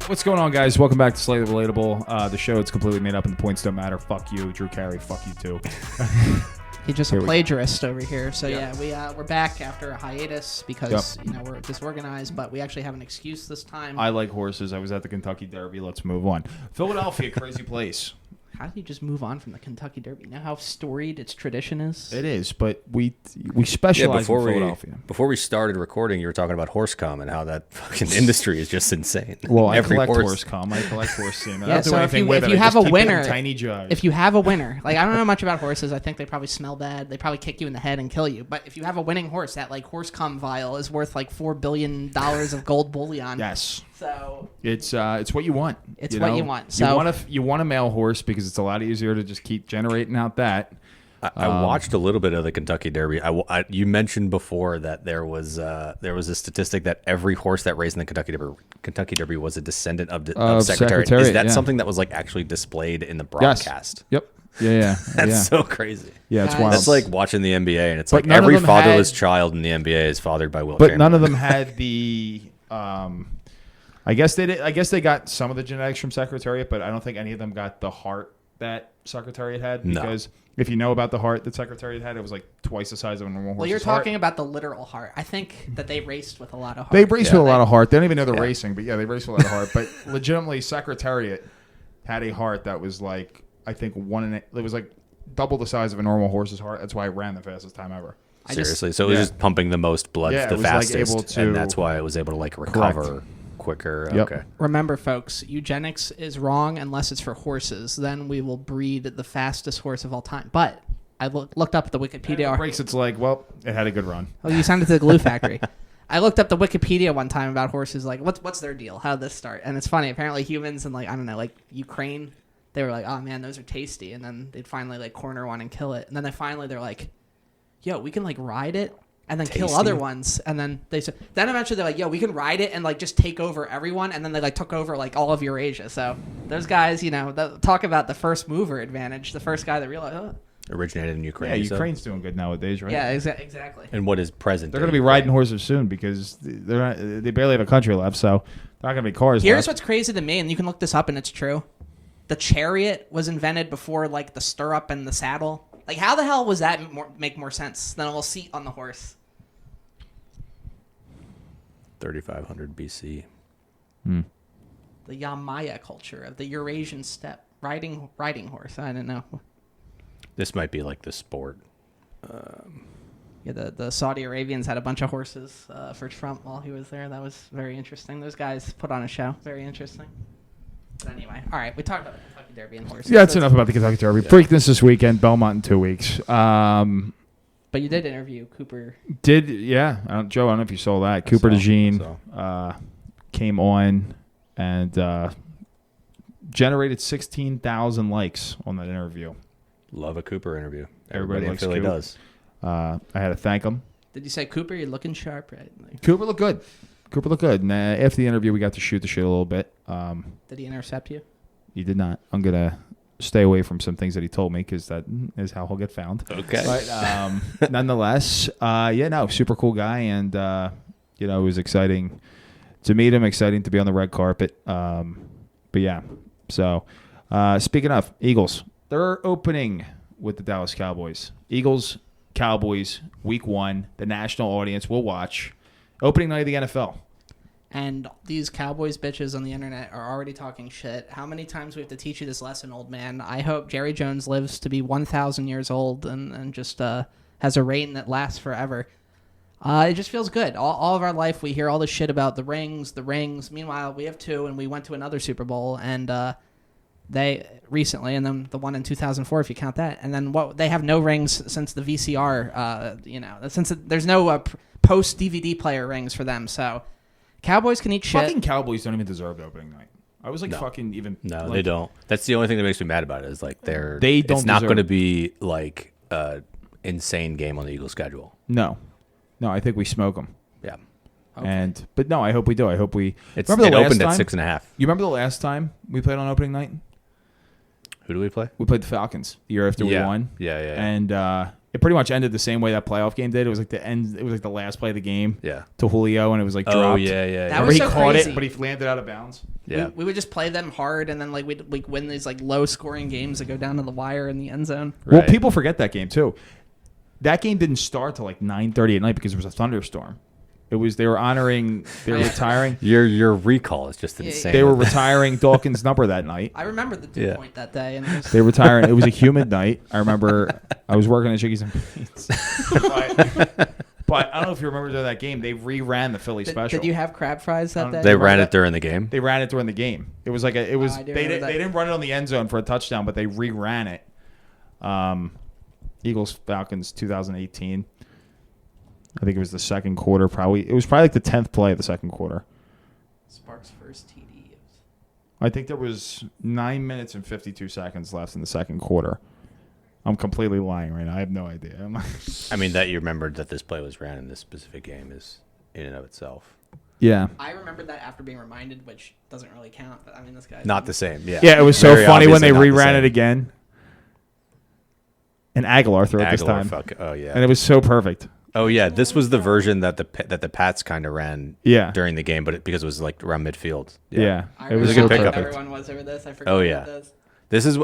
What's going on, guys? Welcome back to Slightly Relatable. The show is completely made up and the points don't matter. Fuck you, Drew Carey. Fuck you, too. He's just a plagiarist over here. So, we're back after a hiatus because, we're disorganized, but we actually have an excuse this time. I like horses. I was at the Kentucky Derby. Let's move on. Philadelphia, crazy place. How do you just move on from the Kentucky Derby? You know how storied its tradition is? It is, but we specialize in Philadelphia. Before we started recording, you were talking about horse.com and how that fucking industry is just insane. Well, I collect horse.com. I collect horse semen. Yeah, so if you have a winner, if you have a winner, like I don't know much about horses. I think they probably smell bad. They probably kick you in the head and kill you. But if you have a winning horse, that like horse.com vial is worth like $4 billion of gold bullion. Yes. So it's what you want. It's what you want. So you want a male horse because it's a lot easier to just keep generating out that. I watched a little bit of the Kentucky Derby. You mentioned before that there was a statistic that every horse that raced in the Kentucky Derby was a descendant of Secretariat. Is that something that was like actually displayed in the broadcast? Yes. Yep. Yeah. That's so crazy. Yeah, it's wild. That's like watching the NBA, and it's like every fatherless child in the NBA is fathered by Will Chamberlain. But none of them had the. I guess they did. I guess they got some of the genetics from Secretariat, but I don't think any of them got the heart that Secretariat had. Because if you know about the heart that Secretariat had, it was like twice the size of a normal horse. Well, you're talking about the literal heart. I think that they raced with a lot of heart. They raced with a lot of heart. They don't even know they're racing, but they raced with a lot of heart. But legitimately, Secretariat had a heart that was like, I think it was like double the size of a normal horse's heart. That's why it ran the fastest time ever. Seriously, so it was just pumping the most blood the fastest, like and that's why it was able to like recover quicker. Yep. Okay. Remember, folks, eugenics is wrong unless it's for horses. Then we will breed the fastest horse of all time. But I looked up the Wikipedia. It breaks its leg. Well, it had a good run. Oh, you signed it to the glue factory. I looked up the Wikipedia one time about horses. Like, what's their deal? How did this start? And it's funny. Apparently, humans in like Ukraine, they were like, oh man, those are tasty. And then they'd finally like corner one and kill it. And then they're like, yo, we can like ride it and then kill other ones. And then then eventually they're like, yo, we can ride it and like just take over everyone. And then they like took over like all of Eurasia. So those guys, talk about the first mover advantage. The first guy that realized, originated in Ukraine. Yeah, Ukraine's doing good nowadays, right? Yeah, exactly. And what is present? They're going to be riding horses soon because they barely have a country left. So they're not going to be cars Here's left. What's crazy to me, and you can look this up and it's true. The chariot was invented before like the stirrup and the saddle. Like, how the hell was that make more sense than a little seat on the horse? 3500 BC. The Yamaya culture of the Eurasian steppe. Riding horse. I don't know. This might be like the sport. The Saudi Arabians had a bunch of horses for Trump while he was there. That was very interesting. Those guys put on a show. Very interesting. But anyway, all right, we talked about the Kentucky Derby and horses. Yeah, that's enough about the Kentucky Derby. Yeah. Preakness this weekend, Belmont in 2 weeks. But you did interview Cooper. Joe, I don't know if you saw that. Cooper Dejean came on and generated 16,000 likes on that interview. Love a Cooper interview. Everybody in likes Philly Coop. does. I had to thank him. Did you say, Cooper, you're looking sharp, right? Cooper looked good. And after the interview, we got to shoot the shit a little bit. Did he intercept you? He did not. I'm going to stay away from some things that he told me because that is how he'll get found. Okay. But nonetheless, super cool guy. And, it was exciting to meet him, exciting to be on the red carpet. So speaking of Eagles, they're opening with the Dallas Cowboys. Eagles, Cowboys, week 1. The national audience will watch. Opening night of the NFL. And these Cowboys bitches on the internet are already talking shit. How many times we have to teach you this lesson, old man? I hope Jerry Jones lives to be 1,000 years old and just has a reign that lasts forever. It just feels good. All of our life, we hear all this shit about the rings. Meanwhile, we have 2, and we went to another Super Bowl, and they recently, and then the one in 2004, if you count that. And then they have no rings since the VCR, since there's no post-DVD player rings for them. So Cowboys can eat shit. Fucking Cowboys don't even deserve the opening night. I was like fucking even. No, they don't. That's the only thing that makes me mad about it is like they don't. It's not going to be like an insane game on the Eagles schedule. No, I think we smoke them. Yeah. Okay. But no, I hope we do. I hope we. It opened at 6.5. You remember the last time we played on opening night? Who do we play? We played the Falcons the year after we won. Yeah. And it pretty much ended the same way that playoff game did. It was like the end. It was like the last play of the game. Yeah. To Julio, and it was like dropped. Oh yeah. That was he so caught crazy. it, but he landed out of bounds. Yeah. We would just play them hard, and then like we'd like win these like low scoring games that go down to the wire in the end zone. Well, Right. people forget that game too. That game didn't start till like 9:30 at night because there was a thunderstorm. They were retiring. Your recall is just insane. They were retiring Dawkins' number that night. I remember the 2-point that day, and it was, They retired. It was a humid night. I remember I was working at Chickies and Beans. But I don't know if you remember during that game, they reran the Philly special. did you have crab fries that day? They ran it during the game. They ran it during the game. It was like they remember that. didn't run it on the end zone for a touchdown, but they reran it. Eagles Falcons 2018. I think it was the second quarter. It was probably like the 10th play of the second quarter. Sparks' first TD. I think there was 9 minutes and 52 seconds left in the second quarter. I'm completely lying right now. I have no idea. I mean, that you remembered that this play was ran in this specific game is in and of itself. Yeah. I remembered that after being reminded, which doesn't really count. But I mean, this guy. Not the same. Yeah. Yeah, it was so Very funny when they obviously not the reran same. it again. And Aguilar threw it this time. Oh yeah. And it was so perfect. Oh yeah, this was the version that the Pats kind of ran during the game, but because it was like around midfield. Yeah. I It was a remember good how pickup. hyped everyone was over this. I forgot. Oh, about yeah. this.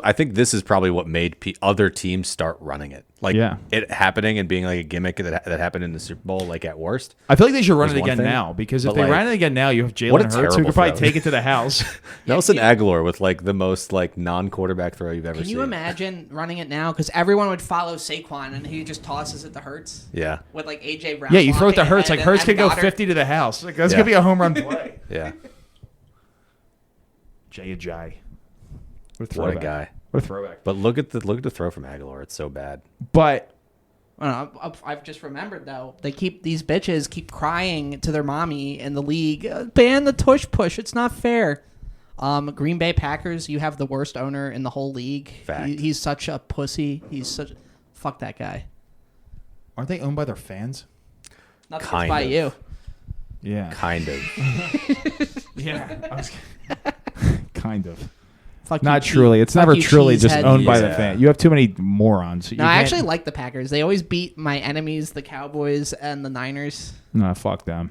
I think this is probably what made other teams start running it. Like it happening and being like a gimmick that happened in the Super Bowl, like at worst. I feel like they should run Was it one again thing, now because if but, they like, ran it again now, you have what a Jalen Hurts who terrible could probably throw. take it to the house. Nelson Aguilar with like the most like non-quarterback throw you've ever Can seen. you imagine running it now? Because everyone would follow Saquon, and he just tosses it to Hurts. Yeah. With like AJ Brown. Yeah, you throw it to blocking Hurts. ahead Like Hurts and could go Goddard. 50 to the house. Like that's Yeah. gonna be a home run play. Yeah. Jay. What a guy. What a throwback. But look at the throw from Aguilar. It's so bad. But I've just remembered though. These bitches keep crying to their mommy in the league. Ban the tush push. It's not fair. Green Bay Packers. You have the worst owner in the whole league. Fact. He's such a pussy. Fuck that guy. aren't they owned by their fans? Nothing's Kind by of. you. Yeah. Kind of. Yeah. Kind of. Fuck Not you, truly. It's fuck never you, truly just cheesehead. owned by the Yeah. fan. You have too many morons. You No, I can't- actually like the Packers. They always beat my enemies, the Cowboys and the Niners. No, fuck them.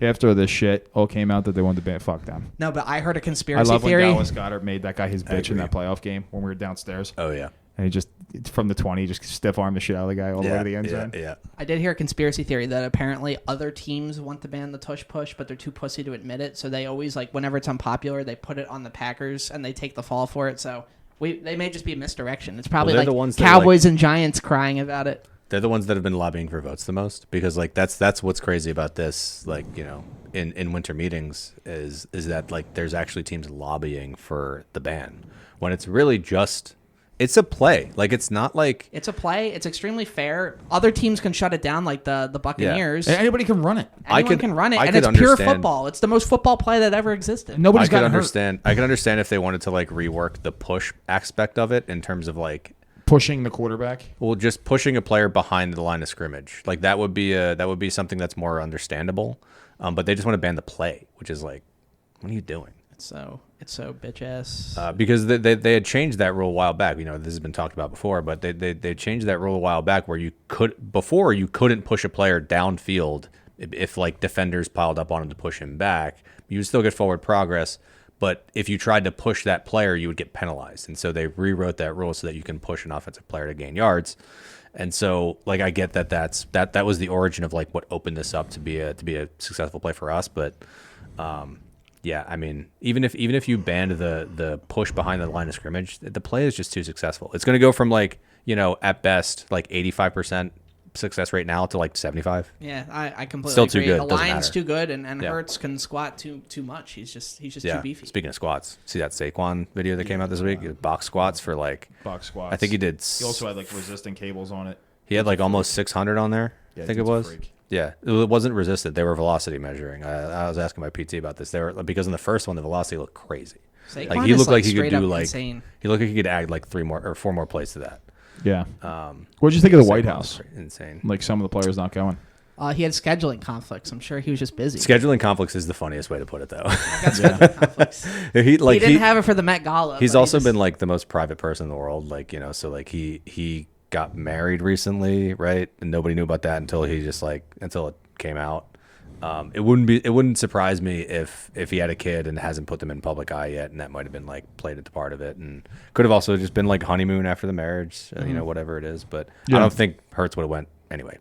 After this shit all came out that they wanted to ban, fuck them. No, but I heard a I conspiracy love when theory. Dallas Goedert made that guy his bitch in agree. that playoff game when we were downstairs. Oh yeah. And he just, from the 20, just stiff armed the shit out of the guy all the way to the end zone. Yeah. I did hear a conspiracy theory that apparently other teams want to ban the tush push, but they're too pussy to admit it. So they always, like, whenever it's unpopular, they put it on the Packers and they take the fall for it. So they may just be a misdirection. It's probably they're like the ones that, Cowboys and Giants crying about it. They're the ones that have been lobbying for votes the most because like that's what's crazy about this, like, you know, in winter meetings is that like there's actually teams lobbying for the ban when it's really just it's a play. Like it's not like It's a play. It's extremely fair. Other teams can shut it down, like the Buccaneers. Anybody can run it. Anyone can run it, I and could it's pure understand- football. It's the most football play that ever existed. Nobody's I could got understand. I could understand if they wanted to like rework the push aspect of it in terms of like, pushing the quarterback. well, just pushing a player behind the line of scrimmage. Like that would be something that's more understandable. But they just want to ban the play, which is like, what are you doing? It's so bitch ass. Because they had changed that rule a while back. You know, this has been talked about before, but they changed that rule a while back where you couldn't push a player downfield if like defenders piled up on him to push him back. You would still get forward progress, but if you tried to push that player, you would get penalized. And so they rewrote that rule so that you can push an offensive player to gain yards. And so, like, I get that was the origin of like what opened this up to be a successful play for us. But yeah, I mean, even if you banned the push behind the line of scrimmage, the play is just too successful. It's going to go from like, you know, at best like 85% success rate now to like 75. Yeah, I completely Still too agree. good. The Doesn't line's matter. too good, and Yeah. Hurts can squat too much. He's just Yeah. too beefy. Speaking of squats, see that Saquon video that came out this week? Box squats for like Box squats. I think he did. He also had like resistant cables on it. He had like almost 600 on there. Yeah, I think it dude's a was. freak. Yeah, it wasn't resisted. They were velocity measuring. I was asking my PT about this. They were because in the first one the velocity looked crazy. Saquon Like he is, looked like he could straight do up like insane. he looked like he could add like 3 more or 4 more plays to that. Yeah. What'd you think of the White Saquon House? was insane. Like some of the players not going. He had scheduling conflicts. I'm sure he was just busy. Scheduling conflicts is the funniest way to put it, though. Conflicts. he He didn't he- have it for the Met Gala. He's but he also just- been like the most private person in the world, like, you know, so like he got married recently, right? And nobody knew about that until until it came out. It wouldn't surprise me if he had a kid and hasn't put them in public eye yet, and that might have been like played into part of it, and could have also just been like honeymoon after the marriage, whatever it is. But I don't think Hurts would have went anyway.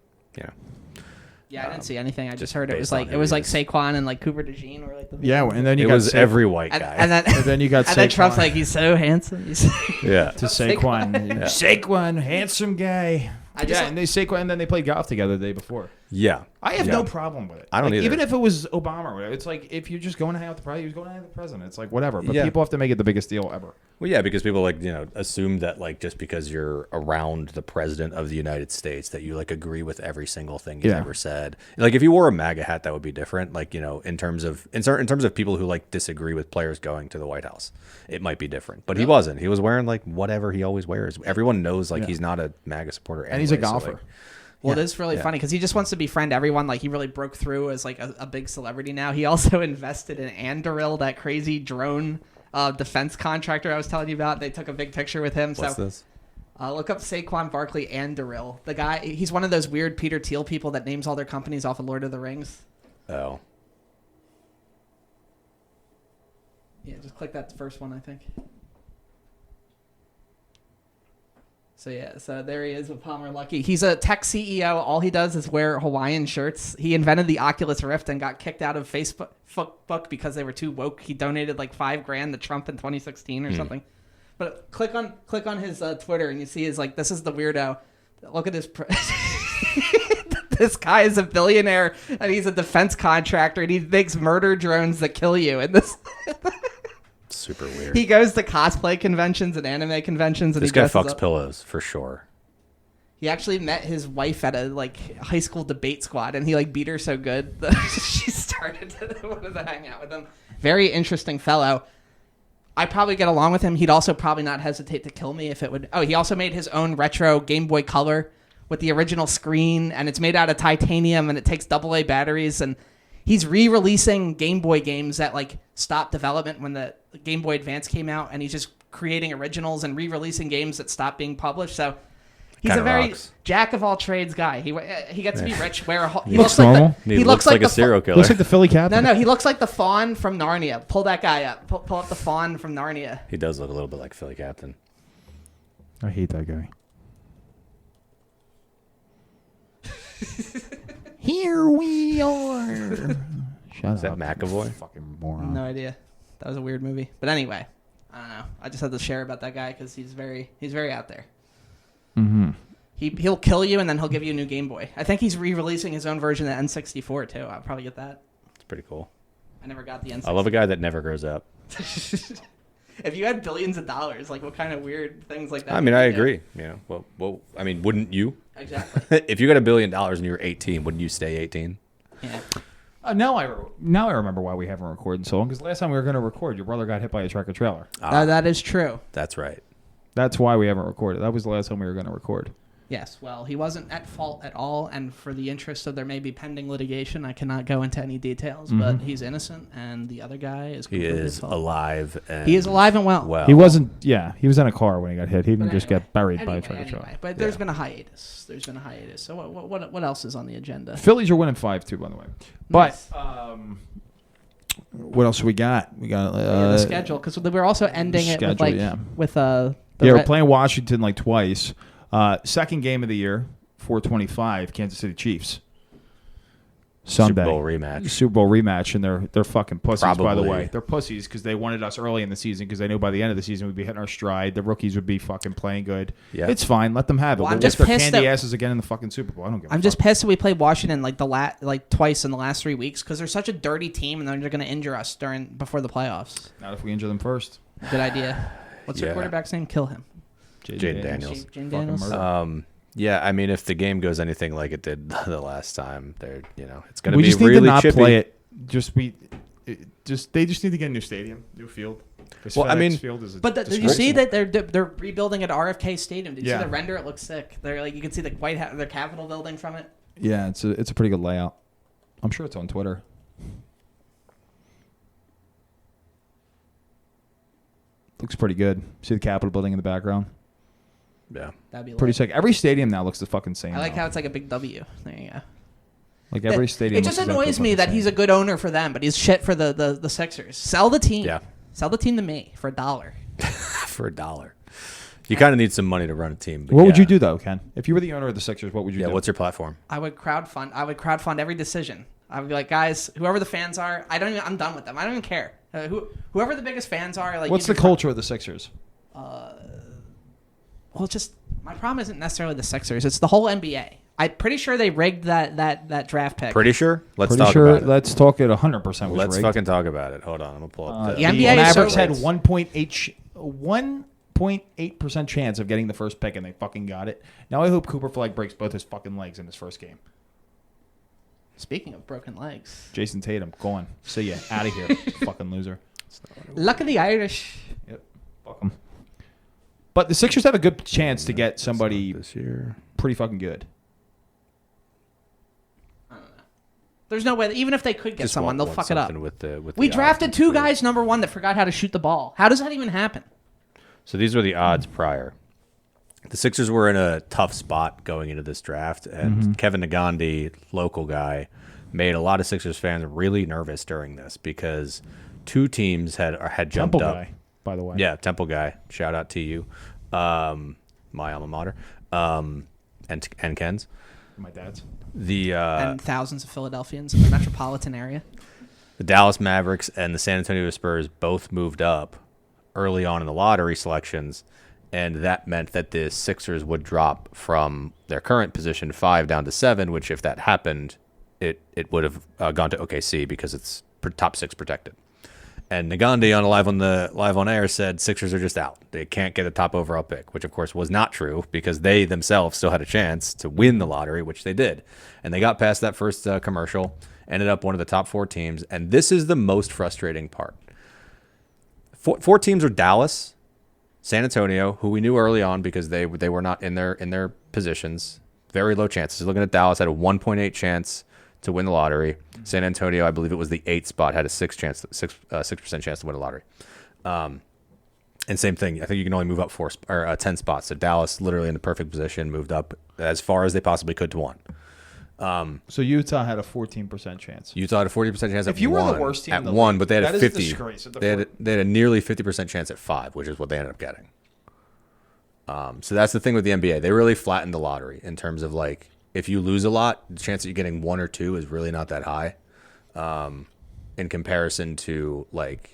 Yeah, I didn't see anything. I just heard it was like Saquon and like Cooper Dejean were like the and then it was every white guy, and then you got Saquon. And then Trump's like, he's so handsome. To Saquon, Saquon, handsome guy. And then they played golf together the day before. Yeah, I have no problem with it. I don't either. Even if it was Obama or whatever, it's like if you're just going to hang out with the president, he was going to hang out with the president. It's like whatever. But people have to make it the biggest deal ever. Well, yeah, because people assume that like just because you're around the president of the United States that you like agree with every single thing he's ever said. Like if you wore a MAGA hat, that would be different. Like in terms of people who like disagree with players going to the White House, it might be different. But he wasn't. He was wearing like whatever he always wears. Everyone knows like he's not a MAGA supporter, anyway, and he's a golfer. So, well, it is really funny because he just wants to befriend everyone. Like he really broke through as like a big celebrity now. He also invested in Anduril, that crazy drone defense contractor I was telling you about. They took a big picture with him. What's this? Look up Saquon Barkley Anduril. The guy, he's one of those weird Peter Thiel people that names all their companies off of Lord of the Rings. Oh. Yeah, just click that first one, I think. So there he is with Palmer Luckey. He's a tech CEO. All he does is wear Hawaiian shirts. He invented the Oculus Rift and got kicked out of Facebook because they were too woke. He donated like $5,000 to Trump in 2016 or something. But click on his Twitter and you see his like, this is the weirdo. Look at his. This guy is a billionaire and he's a defense contractor and he makes murder drones that kill you. And this. Super weird. He goes to cosplay conventions and anime conventions. And this guy fucks pillows for sure. He actually met his wife at a like high school debate squad, and he like beat her so good that she started to hang out with him. Very interesting fellow. I'd probably get along with him. He'd also probably not hesitate to kill me if it would. Oh, he also made his own retro Game Boy Color with the original screen, and it's made out of titanium, and it takes AA batteries, and he's re-releasing Game Boy games that like stopped development when the Game Boy Advance came out, and he's just creating originals and re-releasing games that stopped being published. So he's kinda a very rocks. Jack of all trades guy. He gets to be rich. He looks normal. He looks like a serial killer. Looks like the Philly Captain. No, he looks like the Fawn from Narnia. Pull that guy up. Pull up the Fawn from Narnia. He does look a little bit like Philly Captain. I hate that guy. Here we are. Shut Is that up, McAvoy? Fucking moron. No idea. That was a weird movie. But anyway, I don't know. I just had to share about that guy because he's very out there. Mm-hmm. He'll kill you and then he'll give you a new Game Boy. I think he's re-releasing his own version of the N64 too. I'll probably get that. It's pretty cool. I never got the N64. I love a guy that never grows up. If you had billions of dollars, like what kind of weird things like that? I mean, I agree. You know, well, I mean, wouldn't you? Exactly. If you got $1 billion and you were 18, wouldn't you stay 18? Yeah. Now I remember why we haven't recorded so long. Because last time we were going to record, your brother got hit by a tractor trailer. That is true. That's right. That's why we haven't recorded. That was the last time we were going to record. Yes, well, he wasn't at fault at all, and for the interest of there may be pending litigation, I cannot go into any details, but he's innocent, and the other guy is completely at fault. Alive. And he is alive and well. He wasn't, he was in a car when he got hit. He didn't just get buried by a tractor trailer. But there's been a hiatus. So what else is on the agenda? Phillies are winning 5-2, by the way. Nice. But what else we got? We got the schedule, because we're also ending it with we're playing Washington like twice. Second game of the year, 4:25, Kansas City Chiefs. Sunday. Super Bowl rematch, and they're fucking pussies, by the way. They're pussies because they wanted us early in the season because they knew by the end of the season we'd be hitting our stride. The rookies would be fucking playing good. Yeah. It's fine. Let them have it. I'm just pissed candy asses again in the fucking Super Bowl. I don't give a fuck. I'm just pissed that we played Washington like twice in the last 3 weeks because they're such a dirty team, and then they're going to injure us before the playoffs. Not if we injure them first. Good idea. What's your quarterback's name? Kill him. Jayden Daniels. Jayden Daniels. Yeah, I mean, if the game goes anything like it did the last time, it's going to be really chippy. We just need to not play it. They just need to get a new stadium, new field. Well, I mean, did you see that they're rebuilding at RFK Stadium? Did you see the render? It looks sick. They're like, you can see the their Capitol building from it. Yeah, it's a pretty good layout. I'm sure it's on Twitter. Looks pretty good. See the Capitol building in the background? Yeah. That'd be pretty lit. sick. Every stadium now looks the fucking same. I like now. how it's like a big W. There you go. Like every stadium. It just annoys me that he's a good owner for them, but he's shit for the Sixers. Sell the team. Yeah. Sell the team to me for $1. For $1. You kind of need some money to run a team. What would you do though, Ken? If you were the owner of the Sixers, what would you do? Yeah, what's your platform? I would crowdfund every decision. I would be like, guys, whoever the fans are, I'm done with them. I don't even care. Whoever the biggest fans are, like. What's the culture of the Sixers? Well, just my problem isn't necessarily the Sixers. It's the whole NBA. I'm pretty sure they rigged that draft pick. Pretty sure? Let's Pretty talk sure. about it. Let's talk it 100%. Let's rigged. fucking talk about it. Hold on. I'm going to pull up the NBA Mavericks so had rigged. 1.8% chance of getting the first pick, and they fucking got it. Now I hope Cooper Flag breaks both his fucking legs in his first game. Speaking of broken legs. Jason Tatum, go on. See ya. Out of here. Fucking loser. Luck of the Irish. Yep. Fuck 'em. But the Sixers have a good chance to get somebody this year. pretty fucking good. There's no way. Even if they could get someone, they'll fuck it up. We drafted two guys, number one, that forgot how to shoot the ball. How does that even happen? So these were the odds prior. The Sixers were in a tough spot going into this draft, and Kevin Nagandi, local guy, made a lot of Sixers fans really nervous during this because two teams had jumped Temple up. guy, by the way. Yeah, Temple guy. Shout out to you, my alma mater, and Ken's. My dad's. And thousands of Philadelphians in the metropolitan area. The Dallas Mavericks and the San Antonio Spurs both moved up early on in the lottery selections, and that meant that the Sixers would drop from their current position 5 down to 7, which if that happened, it would have gone to OKC because it's top 6 protected. And Nagandi on live on air said Sixers are just out. They can't get a top overall pick, which of course was not true because they themselves still had a chance to win the lottery, which they did. And they got past that first commercial, ended up one of the top 4 teams. And this is the most frustrating part. Four teams are Dallas, San Antonio, who we knew early on because they were not in their positions. Very low chances. Looking at Dallas, had a 1.8 chance to win the lottery. San Antonio, I believe it was the 8th spot, had a 6% chance to win the lottery. And same thing. I think you can only move up 10 spots. So Dallas, literally in the perfect position, moved up as far as they possibly could to 1. So Utah had a 14% chance. Utah had a 40% chance if you were the worst team at in the 1, league, but they had a 50. They had a nearly 50% chance at 5, which is what they ended up getting. So that's the thing with the NBA. They really flattened the lottery in terms of like if you lose a lot, the chance that you're getting 1 or 2 is really not that high. In comparison to like,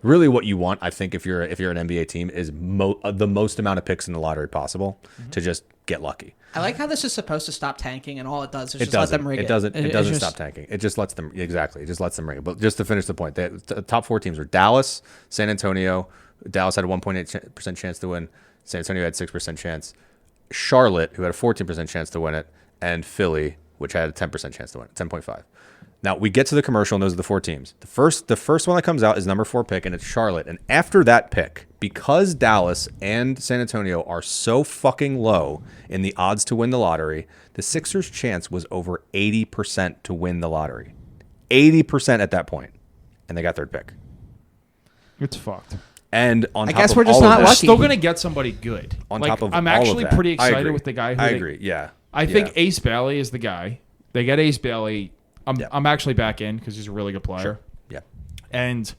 really what you want, I think if you're an NBA team is the most amount of picks in the lottery possible to just get lucky. I like how this is supposed to stop tanking, and all it does is just let them rig it. It doesn't stop tanking. It just lets them It just lets them rig it. But just to finish the point, the top 4 teams were Dallas, San Antonio. Dallas had a 1.8% chance to win. San Antonio had 6% chance. Charlotte, who had a 14% chance to win it, and Philly, which had a 10% chance to win it, 10.5. Now, we get to the commercial, and those are the 4 teams. The first one that comes out is number 4 pick, and it's Charlotte. And after that pick, because Dallas and San Antonio are so fucking low in the odds to win the lottery, the Sixers' chance was over 80% to win the lottery. 80% at that point. And they got 3rd pick. It's fucked. And on I top guess of we're just all not of that, We're still going to get somebody good. On top of I'm all actually of that, pretty I excited agree. with the guy who I agree, yeah. I think Ace Bailey is the guy. They get Ace Bailey. I'm actually back in because he's a really good player. Sure. Yeah. And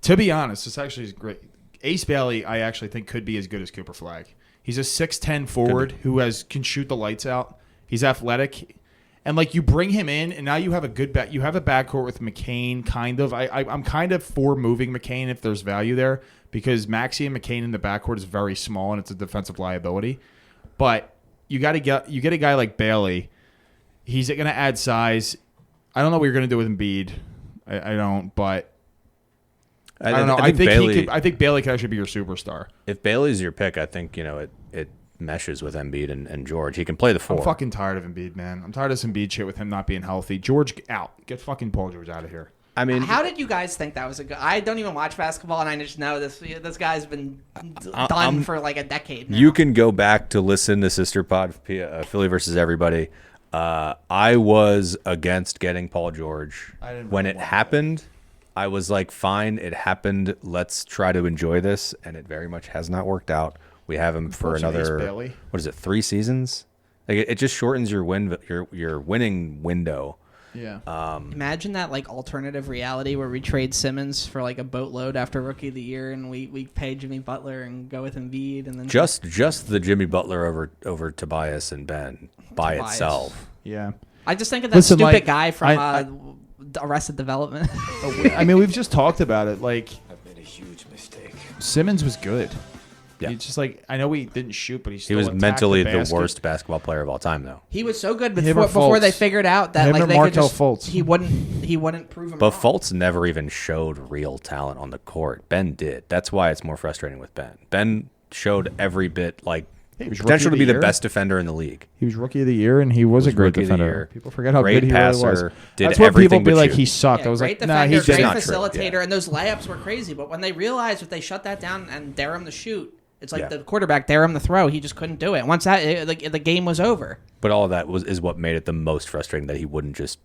to be honest, this actually is great. Ace Bailey, I actually think could be as good as Cooper Flag. He's a 6'10" forward who can shoot the lights out. He's athletic. And like you bring him in, and now you have a good you have a backcourt with McCain, kind of. I'm kind of for moving McCain if there's value there because Maxey and McCain in the backcourt is very small and it's a defensive liability. But you get a guy like Bailey. He's going to add size. I don't know what you're going to do with Embiid. I don't, but I don't know. I think Bailey could actually be your superstar. If Bailey's your pick, I think it meshes with Embiid and George. He can play the 4. I'm fucking tired of Embiid, man. I'm tired of some Embiid shit with him not being healthy. George out. Get fucking Paul George out of here. I mean, how did you guys think that was a good? I don't even watch basketball, and I just know this guy's been done for like a decade now. You can go back to listen to Sister Pod Philly versus everybody. I was against getting Paul George when it happened. I was like, fine, it happened. Let's try to enjoy this, and it very much has not worked out. We have him for another, what is it, 3 seasons? Like it just shortens your winning window. Yeah. Imagine that like alternative reality where we trade Simmons for like a boatload after Rookie of the Year, and we pay Jimmy Butler and go with Embiid, and then just the Jimmy Butler over Tobias and Ben by itself. Yeah. I just think of that stupid guy from Arrested Development. I mean, we've just talked about it. Like, I've made a huge mistake. Simmons was good. Yeah. He's just like, I know he didn't shoot, but he was mentally the worst basketball player of all time, though. He was so good before they figured out that like they could just, he wouldn't prove him But wrong. Fultz never even showed real talent on the court. Ben did. That's why it's more frustrating with Ben. Ben showed every bit like potential to be the best defender in the league. He was Rookie of the Year, and he was a great defender. People forget how good he really was. That's what people be like, he sucked. I was like, nah, he did not. Great facilitator, and those layups were crazy. But when they realized if they shut that down and dare him to shoot, it's like the quarterback dare him to throw. He just couldn't do it. Once that the game was over. But all of that is what made it the most frustrating, that he wouldn't just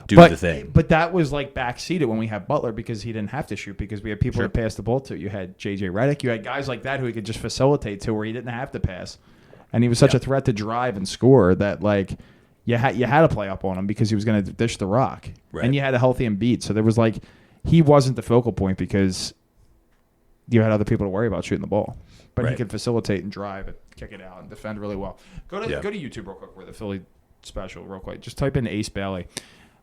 do the thing. But that was like backseated when we had Butler, because he didn't have to shoot, because we had people to pass the ball to. You had J.J. Redick. You had guys like that who he could just facilitate to, where he didn't have to pass. And he was such a threat to drive and score that like you had to play up on him, because he was going to dish the rock. Right. And you had a healthy Embiid. So there was like, he wasn't the focal point because you had other people to worry about shooting the ball. But he could facilitate and drive and kick it out and defend really well. Go to YouTube real quick for the Philly special real quick. Just type in Ace Bailey.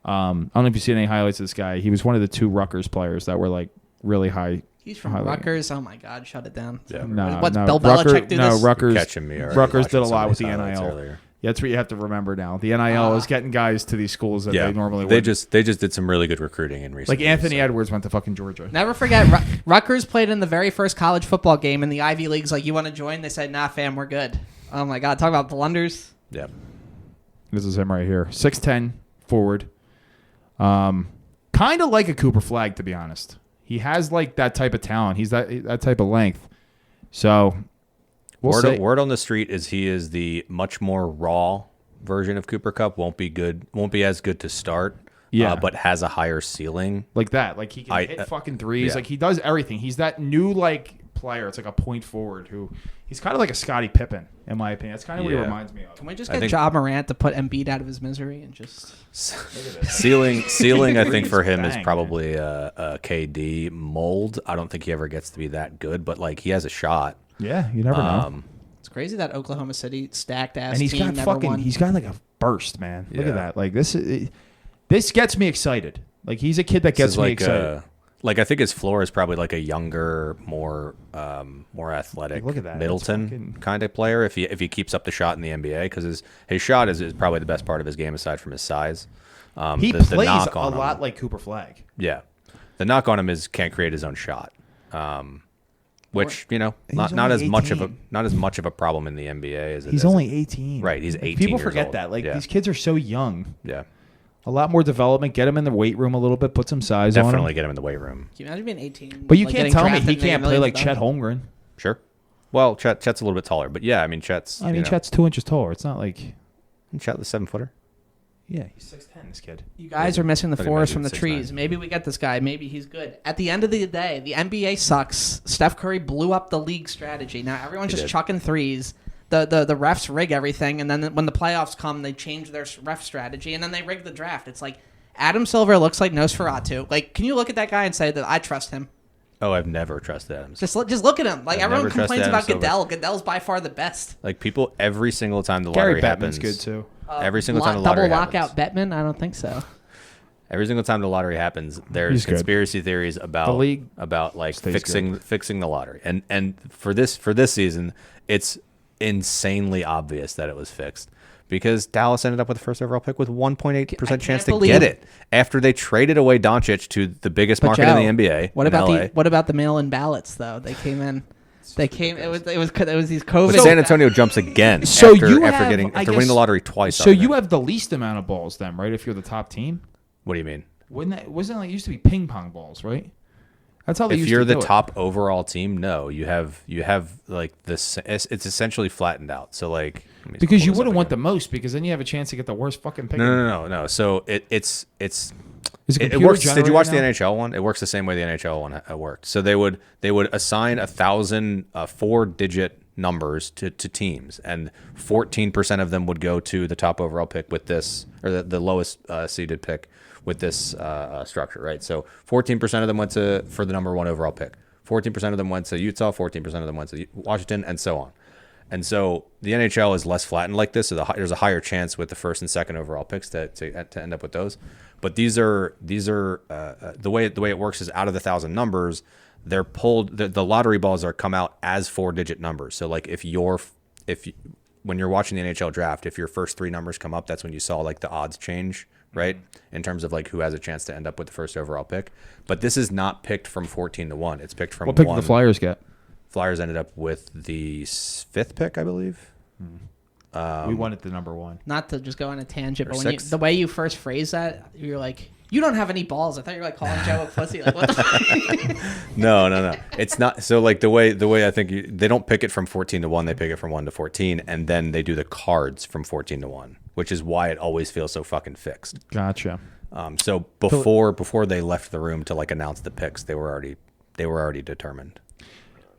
I don't know if you've seen any highlights of this guy. He was one of the 2 Rutgers players that were like really high. He's from Rutgers. Oh my God, shut it down. Yeah. What's Bill Belichick do this? Rutgers did a lot with the NIL. Yeah, that's what you have to remember now. The NIL is getting guys to these schools that they normally wouldn't. They just did some really good recruiting in recent years. Like Anthony Edwards went to fucking Georgia. Never forget, Rutgers played in the very first college football game in the Ivy Leagues. Like, you want to join? They said, nah, fam, we're good. Oh my God, talk about blunders. Yeah. This is him right here. 6'10", forward. Kind of like a Cooper Flagg, to be honest. He has like that type of talent. He's that type of length. So word on the street is he is the much more raw version of Cooper Kupp. Won't be as good to start. Yeah, but has a higher ceiling. Like that. Like he can hit fucking threes. Yeah. Like he does everything. He's that new like player. It's like a point forward who he's kind of like a Scottie Pippen, in my opinion. That's kind of what he reminds me of. Can we just get Ja Morant to put Embiid out of his misery and just ceiling? I think for him is probably a KD mold. I don't think he ever gets to be that good, but like he has a shot. Yeah, you never know. It's crazy that Oklahoma City stacked ass and he's team got never won. He's got like a burst, man. Look at that. Like this gets me excited. Like he's a kid that gets me excited. Like I think his floor is probably like a younger, more athletic, look at that. Middleton kind of player if he keeps up the shot in the NBA, because his shot is probably the best part of his game aside from his size. He plays a lot like Cooper Flagg. Yeah, the knock on him is can't create his own shot, which not as much of a problem in the NBA as it is. He's only 18. Right, he's 18. People forget that. Like these kids are so young. Yeah. A lot more development. Get him in the weight room a little bit. Put some size on him. Definitely get him in the weight room. Can you imagine being 18? But you can't tell me he can't play like Chet Holmgren. Sure. Well, Chet's a little bit taller, but yeah, I mean Chet's 2 inches taller. It's not like Chet the 7-footer. Yeah, he's 6'10", this kid. You guys are missing the forest from the trees. Maybe we get this guy. Maybe he's good. At the end of the day, the NBA sucks. Steph Curry blew up the league strategy. Now everyone's just chucking threes. The refs rig everything, and then when the playoffs come, they change their ref strategy, and then they rig the draft. It's like Adam Silver looks like Nosferatu. Like, can you look at that guy and say that I trust him? Oh, I've never trusted Adam Silver. Just look at him. Like, everyone complains about Goodell. Goodell's by far the best. Like, people, every single time the lottery happens. Gary Bettman's good, too. Every single time the lottery happens. Double lockout Bettman? I don't think so. Every single time the lottery happens, there's conspiracy theories about the league about like fixing the lottery. And for this season, it's insanely obvious that it was fixed, because Dallas ended up with the first overall pick with 1.8% chance to get it after they traded away Doncic to the biggest market in the NBA. What about the mail-in ballots though? They came in. It was these COVID. But San Antonio jumps again after winning the lottery twice. So you have the least amount of balls then, right? If you're the top team. What do you mean? Wasn't it used to be ping pong balls, right? That's how they used to do it. If you're the top overall team, no, you have like this. It's essentially flattened out. So like, because you wouldn't want the most, because then you have a chance to get the worst fucking pick. No. So it works. Did you watch the NHL one? It works the same way the NHL one worked. So they would assign 1,000 4-digit numbers to teams, and 14% of them would go to the top overall pick with this, or the lowest seeded pick with this structure, right? So 14% of them went for the number 1 overall pick. 14% of them went to Utah. 14% of them went to Washington, and so on. And so the NHL is less flattened like this, so there's a higher chance with the 1st and 2nd overall picks to end up with those. But these are the way it works is out of the 1,000 numbers, they're pulled. The lottery balls come out as 4-digit numbers. So like when you're watching the NHL draft, if your first 3 numbers come up, that's when you saw like the odds change, right? In terms of like who has a chance to end up with the 1st overall pick. But this is not picked from 14 to 1. It's picked from what pick did the Flyers get? Flyers ended up with the 5th pick, I believe. We wanted the number 1. Not to just go on a tangent, but the way you first phrased that, you're like, you don't have any balls. I thought you were like calling Joe a pussy. Like, what the No. It's not. So like the way I think they don't pick it from 14 to 1. They pick it from 1 to 14, and then they do the cards from 14 to 1, which is why it always feels so fucking fixed. Gotcha. So before they left the room to like announce the picks, they were already determined.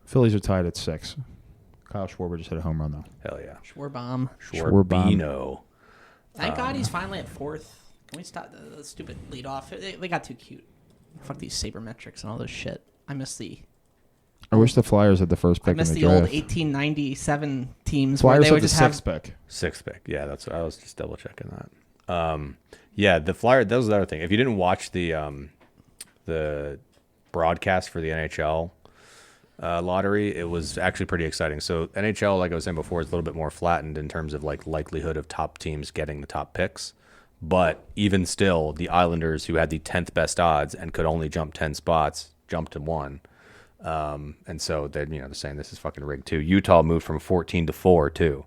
Phillies are tied at 6. Kyle Schwarber just hit a home run though. Hell yeah. Schwarbino. Thank God he's finally at 4th. Can we stop the stupid lead off? They got too cute. Fuck these sabermetrics and all this shit. I wish the Flyers had the first pick. I miss in the the draft. old 1897 teams Flyers where they would the just 6th have pick. 6th pick. Yeah, that's what I was just double checking that. Yeah, the Flyers. That was the other thing. If you didn't watch the broadcast for the NHL lottery, it was actually pretty exciting. So NHL, like I was saying before, is a little bit more flattened in terms of like likelihood of top teams getting the top picks. But even still, the Islanders, who had the 10th best odds and could only jump 10 spots, jumped and won. And so they're saying this is fucking rigged too. Utah moved from 14 to 4 too.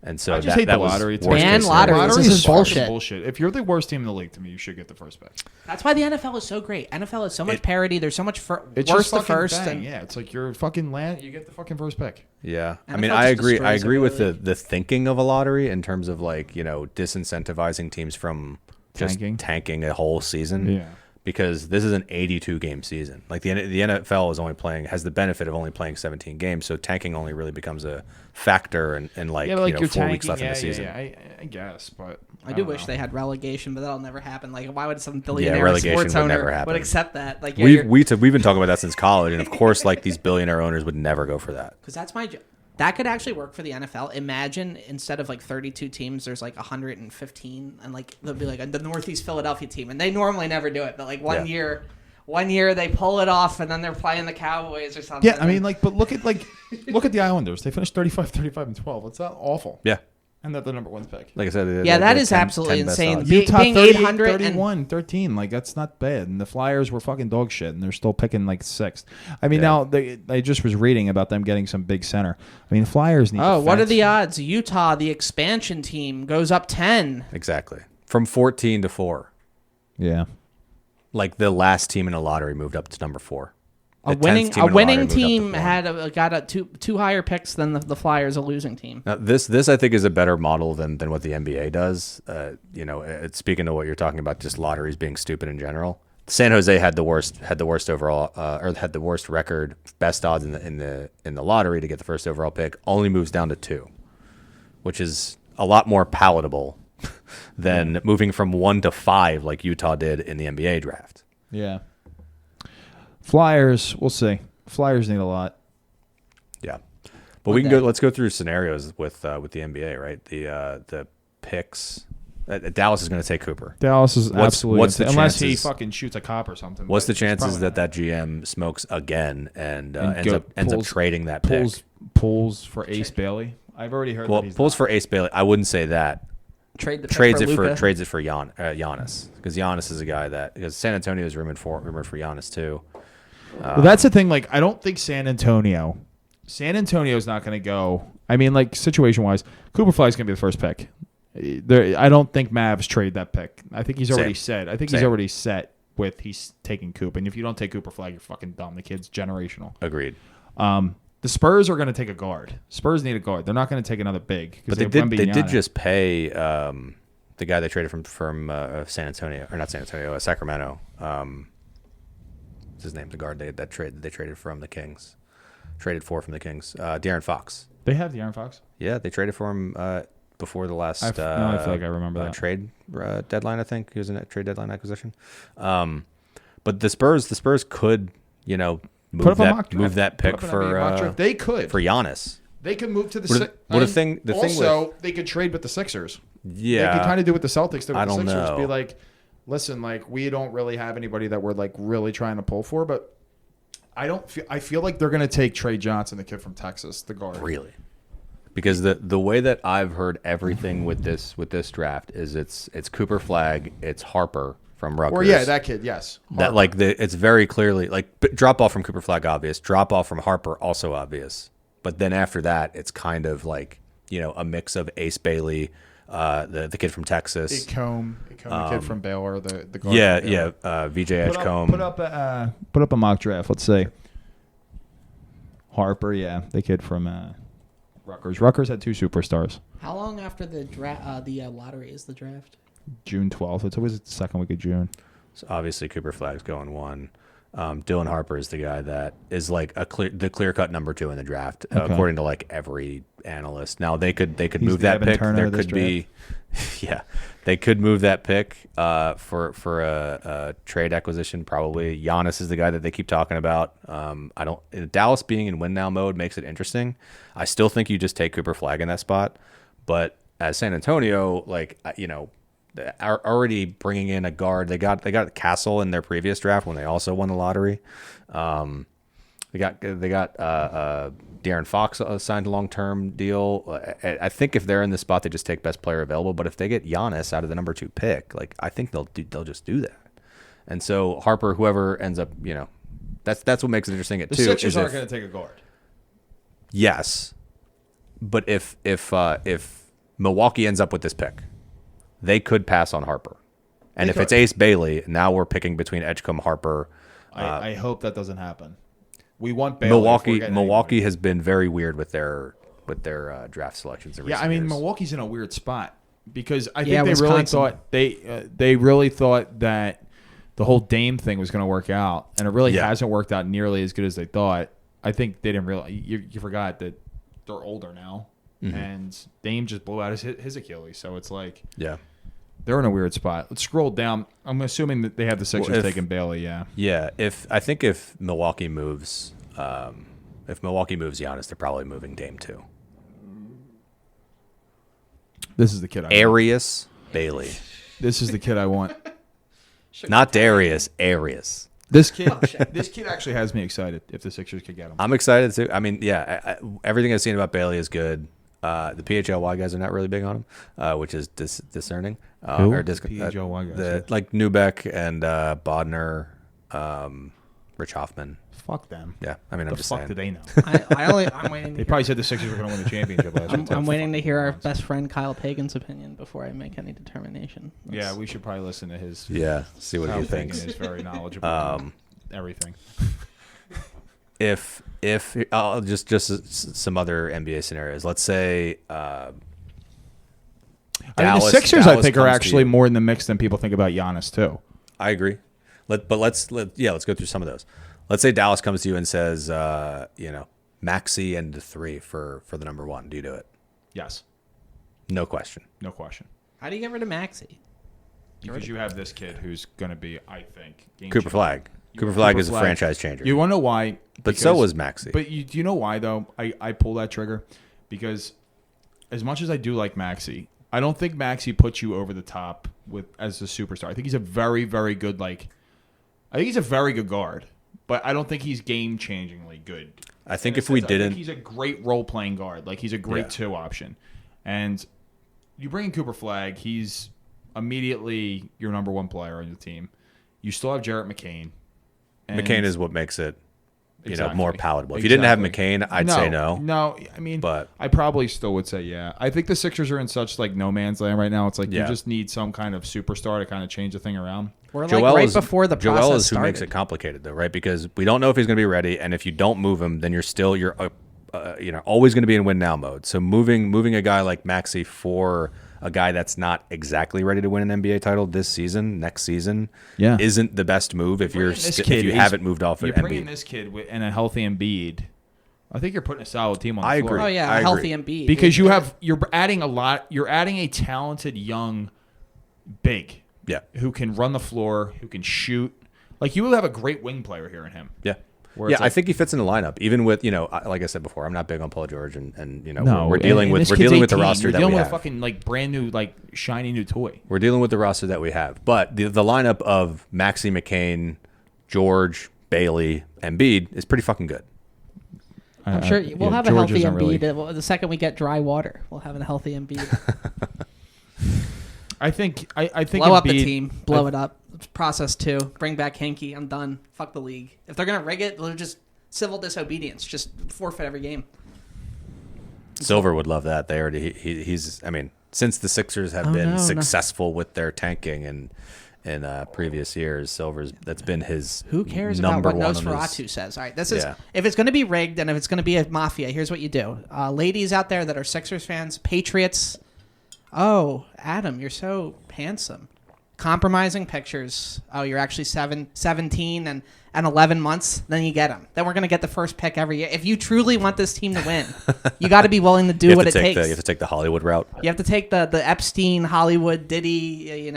And so I just hate the lottery. Ban lotteries. This is bullshit. If you're the worst team in the league, to me, you should get the first pick. That's why the NFL is so great. NFL has so much parity. There's so much it's worst just to first. Yeah, it's like you're fucking land. You get the fucking first pick. Yeah, NFL I mean, I agree. I agree with the the thinking of a lottery in terms of like disincentivizing teams from just tanking a whole season. Yeah. Because this is an 82 game season. Like the NFL has the benefit of only playing 17 games, so tanking only really becomes a factor in 4 weeks left in the season. Yeah, I guess, but I do wish they had relegation, but that'll never happen. Like, why would some billionaire relegation sports would owner never happen. would accept that? Like, we've been talking about that since college, and of course, like these billionaire owners would never go for that. Because that's that could actually work for the NFL. Imagine instead of like 32 teams, there's like 115, and like they'll be like the Northeast Philadelphia team, and they normally never do it, but like one year they pull it off, and then they're playing the Cowboys or something. Yeah, I mean, but look at the Islanders. They finished 35-5-12. It's not awful. Yeah. And they're the number 1 pick. Like I said, that is absolutely insane. Utah being 800 31-13, like that's not bad. And the Flyers were fucking dog shit, and they're still picking like 6th. I mean, now I just was reading about them getting some big center. I mean, Flyers need. Oh, what are the odds? Utah, the expansion team, goes up 10. Exactly, from 14 to 4. Yeah, like the last team in a lottery moved up to number 4. A winning team got two higher picks than the Flyers, a losing team. Now, this I think is a better model than what the NBA does. Speaking of what you're talking about, just lotteries being stupid in general. San Jose had the worst overall, or had the worst record, best odds in the lottery to get the first overall pick. Only moves down to 2, which is a lot more palatable than moving from 1 to 5 like Utah did in the NBA draft. Yeah. Flyers, we'll see. Flyers need a lot. Yeah, but let's go through scenarios with the NBA, right? The picks. Dallas is going to take Cooper. Dallas is absolutely unless he chances, fucking shoots a cop or something. What's the chances that GM smokes again and ends up trading that pick? Pulls for Ace Bailey. I've already heard. Pulls for Ace Bailey. I wouldn't say that. Trades it for Giannis, because Giannis is a guy because San Antonio is rumored for Giannis too. Well, that's the thing. Like, I don't think San Antonio's not going to go. I mean, like, situation-wise, Cooper Fly's going to be the first pick. I don't think Mavs trade that pick. I think he's already said. I think he's already set with he's taking Cooper. And if you don't take Cooper Fly, you're fucking dumb. The kid's generational. Agreed. The Spurs are going to take a guard. Spurs need a guard. They're not going to take another big. But they did just pay the guy they traded from San Antonio, or not San Antonio, Sacramento. His name, the guard they traded from the Kings, traded for from the Kings, De'Aaron Fox. They have De'Aaron Fox. Yeah, they traded for him before the last. I feel like I remember that trade deadline. I think he was in a trade deadline acquisition. But the Spurs could, move that pick for they could for Giannis. They could move to the they could trade with the Sixers. Yeah, they could kind of do what the Celtics did with the Sixers. Know. Be like, listen, like we don't really have anybody that we're like really trying to pull for, but I feel like they're gonna take Trey Johnson, the kid from Texas, the guard. Really? Because the way that I've heard everything with this draft is it's Cooper Flagg, it's Harper from Rutgers. Or yeah, that kid, yes. Harper. That it's very clearly like drop off from Cooper Flagg obvious, drop off from Harper also obvious. But then after that, it's kind of like a mix of Ace Bailey, the kid from Texas, Edgecombe, the kid from Baylor, the guard. Yeah, VJ Edgecombe. Put up a mock draft. Let's say Harper, the kid from Rutgers. Rutgers had 2 superstars. How long after the lottery is the draft? June 12th. It's always the second week of June. So obviously Cooper Flagg's going 1. Dylan Harper is the guy that is like the clear-cut number 2 in the draft, according to like every analyst. Now they could move that pick. There could be, they could move that pick for a trade acquisition. Probably Giannis is the guy that they keep talking about. Dallas being in win now mode makes it interesting. I still think you just take Cooper Flagg in that spot, but as San Antonio, already bringing in a guard. They got Castle in their previous draft when they also won the lottery. They got De'Aaron Fox signed a long-term deal. I think if they're in this spot, they just take best player available. But if they get Giannis out of the number 2 pick, I think they'll just do that. And so Harper, whoever ends up, that's what makes it interesting at 2. The Sixers aren't going to take a guard. Yes, but if Milwaukee ends up with this pick, they could pass on Harper. And if it's Ace Bailey, now we're picking between Edgecombe, Harper. I hope that doesn't happen. We want Bailey. Milwaukee has been very weird with their draft selections. In recent years. Milwaukee's in a weird spot because I think they really thought that the whole Dame thing was going to work out, and it really hasn't worked out nearly as good as they thought. I think they didn't realize. You forgot that they're older now, and Dame just blew out his Achilles. So it's like, they're in a weird spot. Let's scroll down. I'm assuming that they have the Sixers taking Bailey. Yeah. If Milwaukee moves, Giannis, they're probably moving Dame too. This is the kid. Arias Bailey. This is the kid I want. Not Darius. Arias. This kid actually has me excited. If the Sixers could get him, I'm excited too. I mean, everything I've seen about Bailey is good. The PHLY guys are not really big on him, which is discerning. PHLY guys? Like Newbeck and Bodner, Rich Hoffman. Fuck them. Yeah, I mean, I'm just saying. The fuck do they know? I'm waiting. They probably said the Sixers were going to win the championship last year. I'm waiting to hear our best friend Kyle Pagan's opinion before I make any determination. Yeah, we should probably listen to his. Yeah, see what he thinks. Pagan is very knowledgeable. On everything. If just some other NBA scenarios. Let's say the Sixers, I think, are actually more in the mix than people think about Giannis too. I agree. Let's go through some of those. Let's say Dallas comes to you and says, Maxey and the 3 for the number 1. Do you do it? Yes. No question. No question. How do you get rid of Maxey? Because you have this kid who's going to be, I think, Cooper Flagg. Cooper Flagg is a franchise changer. You want to know why? But so was Maxey. But do you know why, though, I pull that trigger? Because as much as I do like Maxey, I don't think Maxey puts you over the top as a superstar. I think he's a very, very good, I think he's a very good guard. But I don't think he's game-changingly good. I think if we didn't... I think he's a great role-playing guard. He's a great 2 option. And you bring in Cooper Flagg, he's immediately your number 1 player on the team. You still have Jarrett McCain. McCain is what makes it more palatable. If you didn't have McCain, I'd say no. No, I mean, but I probably still would say yeah. I think the Sixers are in such no man's land right now. It's you just need some kind of superstar to kind of change the thing around. We're right before the process Joel is who started. makes it complicated though, right? Because we don't know if he's going to be ready, and if you don't move him, then you're always going to be in win now mode. So moving a guy like Maxey for a guy that's not exactly ready to win an NBA title next season, isn't the best move if you haven't moved off of Embiid. You're bringing this kid and a healthy Embiid I think you're putting a solid team on the floor. Agree. Oh yeah, I healthy agree. Embiid. Because you're adding a lot. You're adding a talented young big. Yeah. Who can run the floor, who can shoot. Like, you will have a great wing player here in him. Yeah. Yeah, I think he fits in the lineup. Even with, like I said before, I'm not big on Paul George, and no, we're dealing with the roster you're that we have. You're dealing with a fucking like brand new, like shiny new toy. We're dealing with the roster that we have. But the lineup of Maxey, McCain, George, Bailey, Embiid is pretty fucking good. I'm sure we'll have a healthy Embiid. The second we get dry water, we'll have a healthy Embiid. I think blow Embiid, up the team, blow it up. Process 2, bring back Hinkie. I'm done. Fuck the league. If they're gonna rig it, they'll just civil disobedience. Just forfeit every game. Silver would love that. They already he's. I mean, since the Sixers have been successful with their tanking in previous years, Silver's that's been his. Who cares about what Nosferatu says? All right, this is if it's going to be rigged and if it's going to be a mafia. Here's what you do, ladies out there that are Sixers fans, Patriots. Oh, Adam, you're so handsome. Compromising pictures. Oh, you're actually 17 and 11 months. Then you get them. Then we're going to get the first pick every year. If you truly want this team to win, you got to be willing to do what it takes. You have to take the Hollywood route. You have to take the Epstein, Hollywood, Diddy,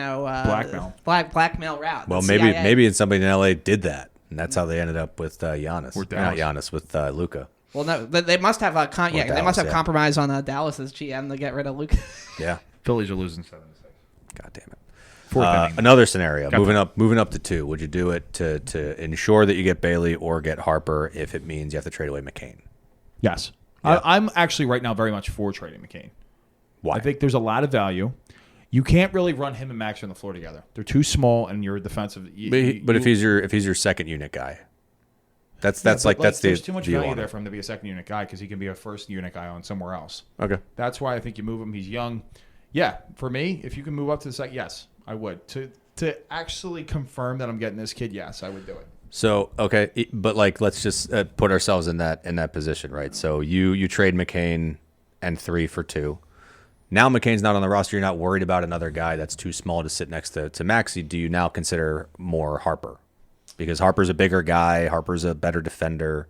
blackmail route. Well, maybe somebody in LA did that, and that's how they ended up with Giannis. Not Giannis, with Luka. Well, no, they must have they must have compromised on Dallas's GM to get rid of Luka. Yeah, Phillies are losing 7-6. God damn it. Another scenario, moving up to 2. Would you do it to ensure that you get Bailey or get Harper if it means you have to trade away McCain? Yes. Yeah. I'm actually right now very much for trading McCain. Why? I think there's a lot of value. You can't really run him and Max on the floor together. They're too small, and you're defensive. But if he's your second unit guy, that's there's too much value there for him to be a second unit guy because he can be a first unit guy on somewhere else. Okay. That's why I think you move him. He's young. Yeah, for me, if you can move up to the second, yes. I would. To actually confirm that I'm getting this kid, yes, I would do it. So, okay, but like let's just put ourselves in that position, right? So you trade McCain and 3 for 2. Now McCain's not on the roster. You're not worried about another guy that's too small to sit next to Maxey. Do you now consider more Harper? Because Harper's a bigger guy. Harper's a better defender.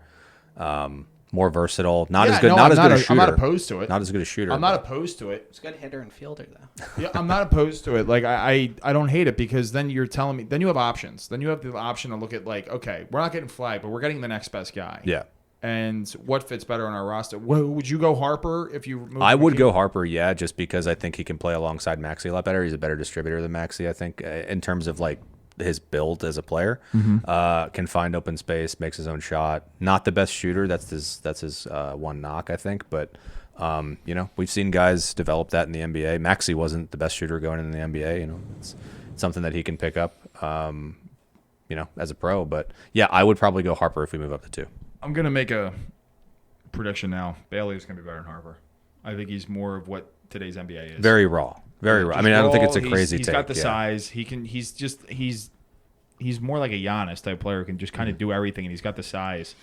More versatile, not as good a shooter. I'm not opposed to it. Not as good a shooter. I'm not opposed to it. He's a good hitter and fielder, though. Yeah, I'm not opposed to it. Like I don't hate it because then you're telling me. Then you have options. Then you have the option to look at like, okay, we're not getting flagged, but we're getting the next best guy. Yeah. And what fits better on our roster? Would you go Harper if you? I would go Harper, yeah, just because I think he can play alongside Maxey a lot better. He's a better distributor than Maxey, I think, in terms of like his build as a player. Can find open space, makes his own shot. Not the best shooter. That's his one knock, I think. But we've seen guys develop that in the NBA. Maxey wasn't the best shooter going into the NBA. It's something that he can pick up. As a pro. But yeah, I would probably go Harper if we move up to 2. I'm gonna make a prediction now. Bailey is gonna be better than Harper. I think he's more of what today's NBA is. Very raw. Very raw. I mean, I don't think it's a crazy take. He's got the size. He's more like a Giannis type player who can just kind of do everything, and he's got the size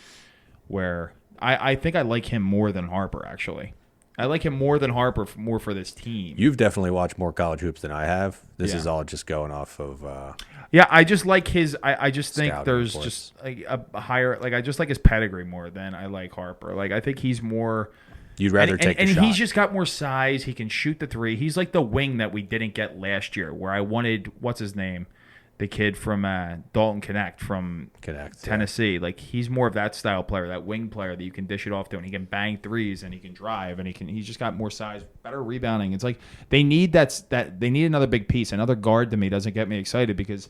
where I think I like him more than Harper, actually. I like him more than Harper more for this team. You've definitely watched more college hoops than I have. This is all just going off of yeah, I just like his I just think there's reports. just like a higher I just like his pedigree more than I like Harper. Like I think he's more You'd rather take the shot. And he's just got more size. He can shoot the 3. He's like the wing that we didn't get last year, where I wanted, what's his name? The kid from Dalton Connect from Tennessee. Yeah. Like, he's more of that style player, that wing player that you can dish it off to, and he can bang threes, and he can drive, and he's just got more size, better rebounding. It's like they need they need another big piece. Another guard to me doesn't get me excited because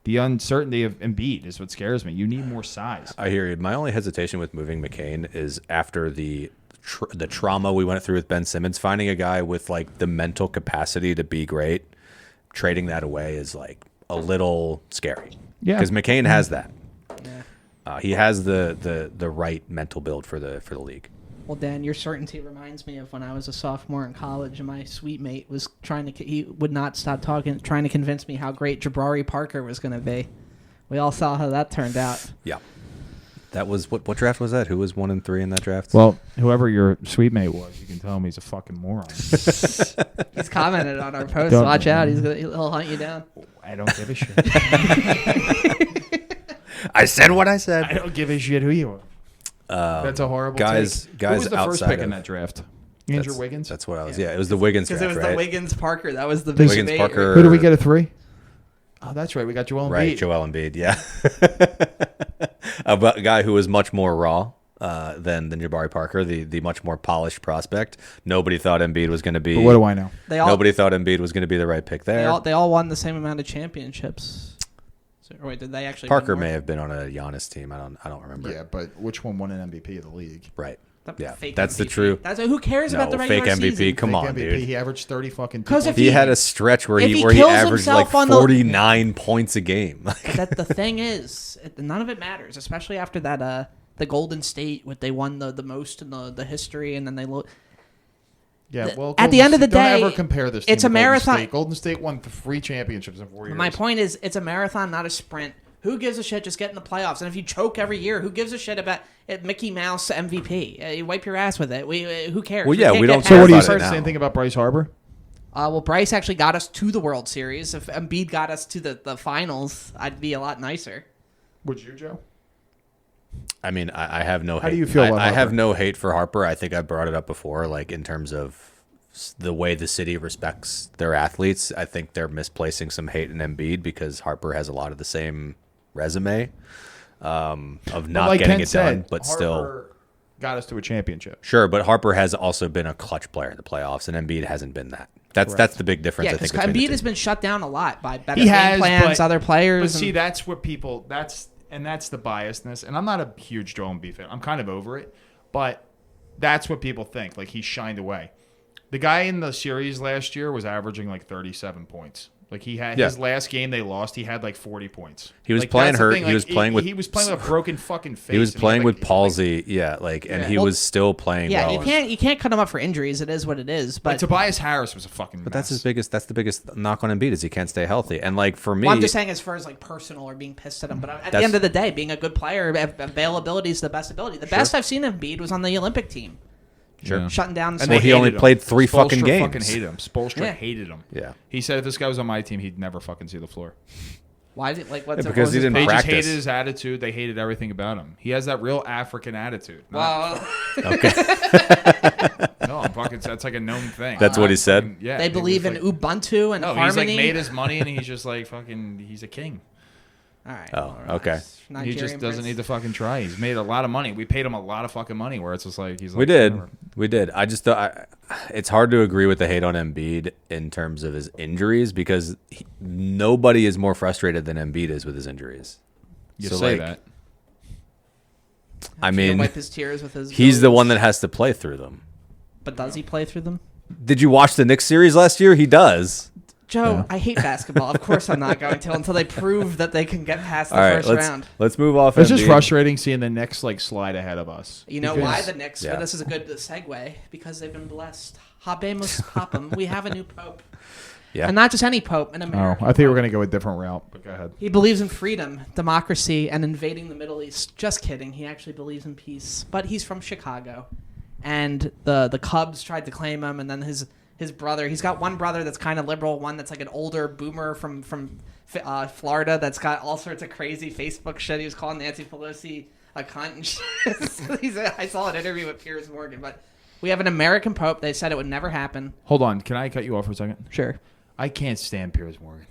the uncertainty of Embiid is what scares me. You need more size. I hear you. My only hesitation with moving McCain is after the trauma we went through with Ben Simmons, finding a guy with like the mental capacity to be great, trading that away is like a little scary. Yeah, because McCain has that. Yeah. He has the right mental build for the league. Well, Dan, your certainty reminds me of when I was a sophomore in college, and my suite mate was he would not stop trying to convince me how great Jabari Parker was going to be. We all saw how that turned out. Yeah. That was what draft was that? Who was 1 and 3 in that draft? Well, whoever your suite mate was, you can tell him he's a fucking moron. He's commented on our post. Watch out, he'll hunt you down. I don't give a shit. I said what I said. I don't give a shit who you are. That's a horrible guys. take. Guys, who was the first pick in that draft? Andrew Wiggins. That's what I was. Yeah, it was the Wiggins draft, because it was right? the Wiggins Parker. That was the big Wiggins debate. Parker. Who did we get at 3? Oh, that's right. We got Joel Embiid. Right, Joel Embiid. Yeah, a guy who was much more raw than Jabari Parker, the much more polished prospect. Nobody thought Embiid was going to be. But what do I know? Nobody thought Embiid was going to be the right pick there. They all won the same amount of championships. So, wait, did they actually? Parker may have been on a Giannis team. I don't remember. Yeah, but which one won an MVP of the league? Right. Yeah, that's MVP. the true. Who cares about the regular fake MVP. season? Come fake on, MVP. dude. He averaged 30 fucking. Because if he had a stretch where he averaged like 49 points a game. That the thing is, none of it matters, especially after that. The Golden State, they won the most in the history, and then they look. Yeah, well, at the end of the day, don't ever compare this. It's a marathon. Golden State won 3 championships in 4 years. My point is, it's a marathon, not a sprint. Who gives a shit? Just get in the playoffs. And if you choke every year, who gives a shit about Mickey Mouse MVP? You wipe your ass with it. Who cares? Well, yeah, we don't. So what do you say? same thing about Bryce Harper? Well, Bryce actually got us to the World Series. If Embiid got us to the finals, I'd be a lot nicer. Would you, Joe? I mean, I have no hate. How do you feel about I have Harper? no hate for Harper. I think I brought it up before, like in terms of the way the city respects their athletes. I think they're misplacing some hate in Embiid because Harper has a lot of the same resume of not like getting Ken it said, done, but Harper still got us to a championship. Sure, but Harper has also been a clutch player in the playoffs, and Embiid hasn't been that. That's the big difference. Yeah, I think because Embiid has been shut down a lot by better He game has, plans, other players. But see, that's what people. That's the biasness. And I'm not a huge Joel Embiid fan. I'm kind of over it, but that's what people think. Like he shined away. The guy in the series last year was averaging like 37 points. Like he had his last game they lost, he had like 40 points. He was like, playing hurt. Like, he was playing with a broken fucking face. He was playing with palsy. And he was still playing well. You can't cut him up for injuries. It is what it is. But Tobias Harris was a fucking But mess. that's the biggest knock on Embiid is he can't stay healthy. And like for me, I'm just saying as far as like personal or being pissed at him. But at the end of the day, being a good player, availability is the best ability. The best I've seen Embiid was on the Olympic team. Sure. Shutting down. And he only played 3 fucking games. Fucking hated him. Spoelstra hated him. Yeah. He said if this guy was on my team, he'd never fucking see the floor. Why did what's because he didn't They practice. just hated his attitude. They hated everything about him. He has that real African attitude. Well, Okay. No, I'm fucking. That's like a known thing. That's what he said? Yeah. they believe in Ubuntu and harmony. He's like made his money and he's just like fucking. He's a king. All right. Oh, okay. He just doesn't need to fucking try. He's made a lot of money. We paid him a lot of fucking money. Where it's just like he's. Like, We did. I just thought it's hard to agree with the hate on Embiid in terms of his injuries because nobody is more frustrated than Embiid is with his injuries. You say that. I mean, wipe his tears with his. He's the one that has to play through them. But does he play through them? Did you watch the Knicks series last year? He does. Joe, I hate basketball. Of course I'm not going to until they prove that they can get past the first round. Let's move off. It's just frustrating seeing the Knicks like slide ahead of us. You know why the Knicks? Yeah. This is a good segue because they've been blessed. Habemus Papam. We have a new pope. Yeah. And not just any pope, an American. I think we're going to go a different route, but go ahead. He believes in freedom, democracy, and invading the Middle East. Just kidding. He actually believes in peace. But he's from Chicago. And the Cubs tried to claim him, and then his brother, he's got one brother that's kind of liberal, one that's like an older boomer from Florida that's got all sorts of crazy Facebook shit. He was calling Nancy Pelosi a cunt and shit. I saw an interview with Piers Morgan, but we have an American pope. They said it would never happen. Hold on. Can I cut you off for a second? Sure. I can't stand Piers Morgan.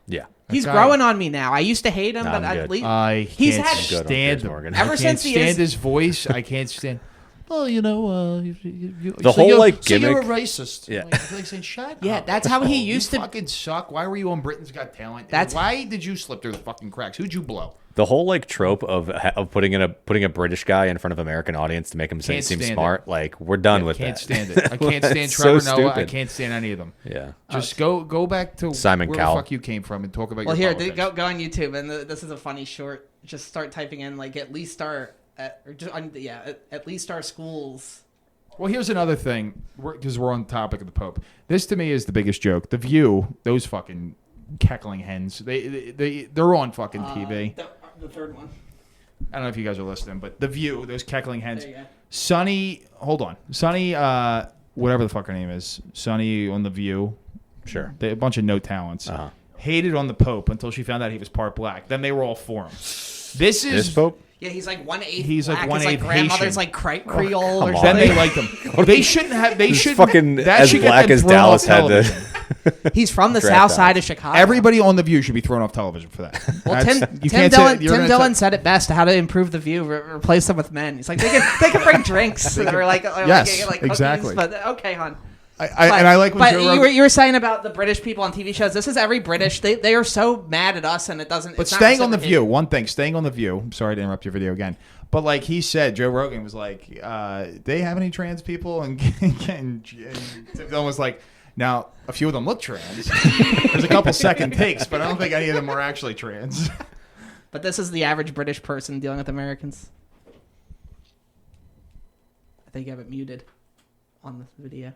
Yeah. He's growing on me now. I used to hate him, but at least I can't stand Morgan. Ever since he stand his voice, I can't stand. Well, you know, the whole like gimmick. You're a racist. Yeah. Like saying, shut up. Yeah, that's how he used to. Fucking suck. Why were you on Britain's Got Talent? Why did you slip through the fucking cracks? Who'd you blow? The whole like trope of putting a British guy in front of an American audience to make him seem smart. Like we're done with that. Can't stand it. I can't stand so Trevor Noah. I stupid. can't stand any of them. Yeah. Just go back to Simon where Cowell. the fuck you came from and talk about Well, your here, politics. go on YouTube, and this is a funny short. Just start typing in like at least our schools. Well, here's another thing, because we're on the topic of the Pope. This to me is the biggest joke. The View, those fucking cackling hens, they're on fucking TV. The third one. I don't know if you guys are listening, but The View, those cackling hens. There you go. Sunny, whatever the fuck her name is, Sunny on The View. Sure. A bunch of no talents. Hated on the Pope until she found out he was part black. Then they were all for him. This Pope? Yeah, he's like 1/8. He's like black. 1/8 His grandmother's Haitian. like Creole or on. something. Then they liked him. They shouldn't have. They should fucking that as should get black them as thrown Dallas off had television. He's from the Draft south out. side of Chicago. Everybody on The View should be thrown off television for that. Well, You Tim can't say Dillon, you're Tim gonna Dillon said it best: how to improve the View, replace them with men. He's like they can bring drinks that are like Yes, like cookies, exactly. But okay, hon. I like when but Joe Rogan. you were saying about the British people on TV shows. This is every British. They are so mad at us, and it doesn't. But it's not staying on The View, reciprocated. one thing, staying on The View. I'm sorry to interrupt your video again. But like he said, Joe Rogan was like, they have any trans people? And Tim Dillon was like, now, a few of them look trans. There's a couple second takes, but I don't think any of them are actually trans. But this is the average British person dealing with Americans. I think you have it muted on the video.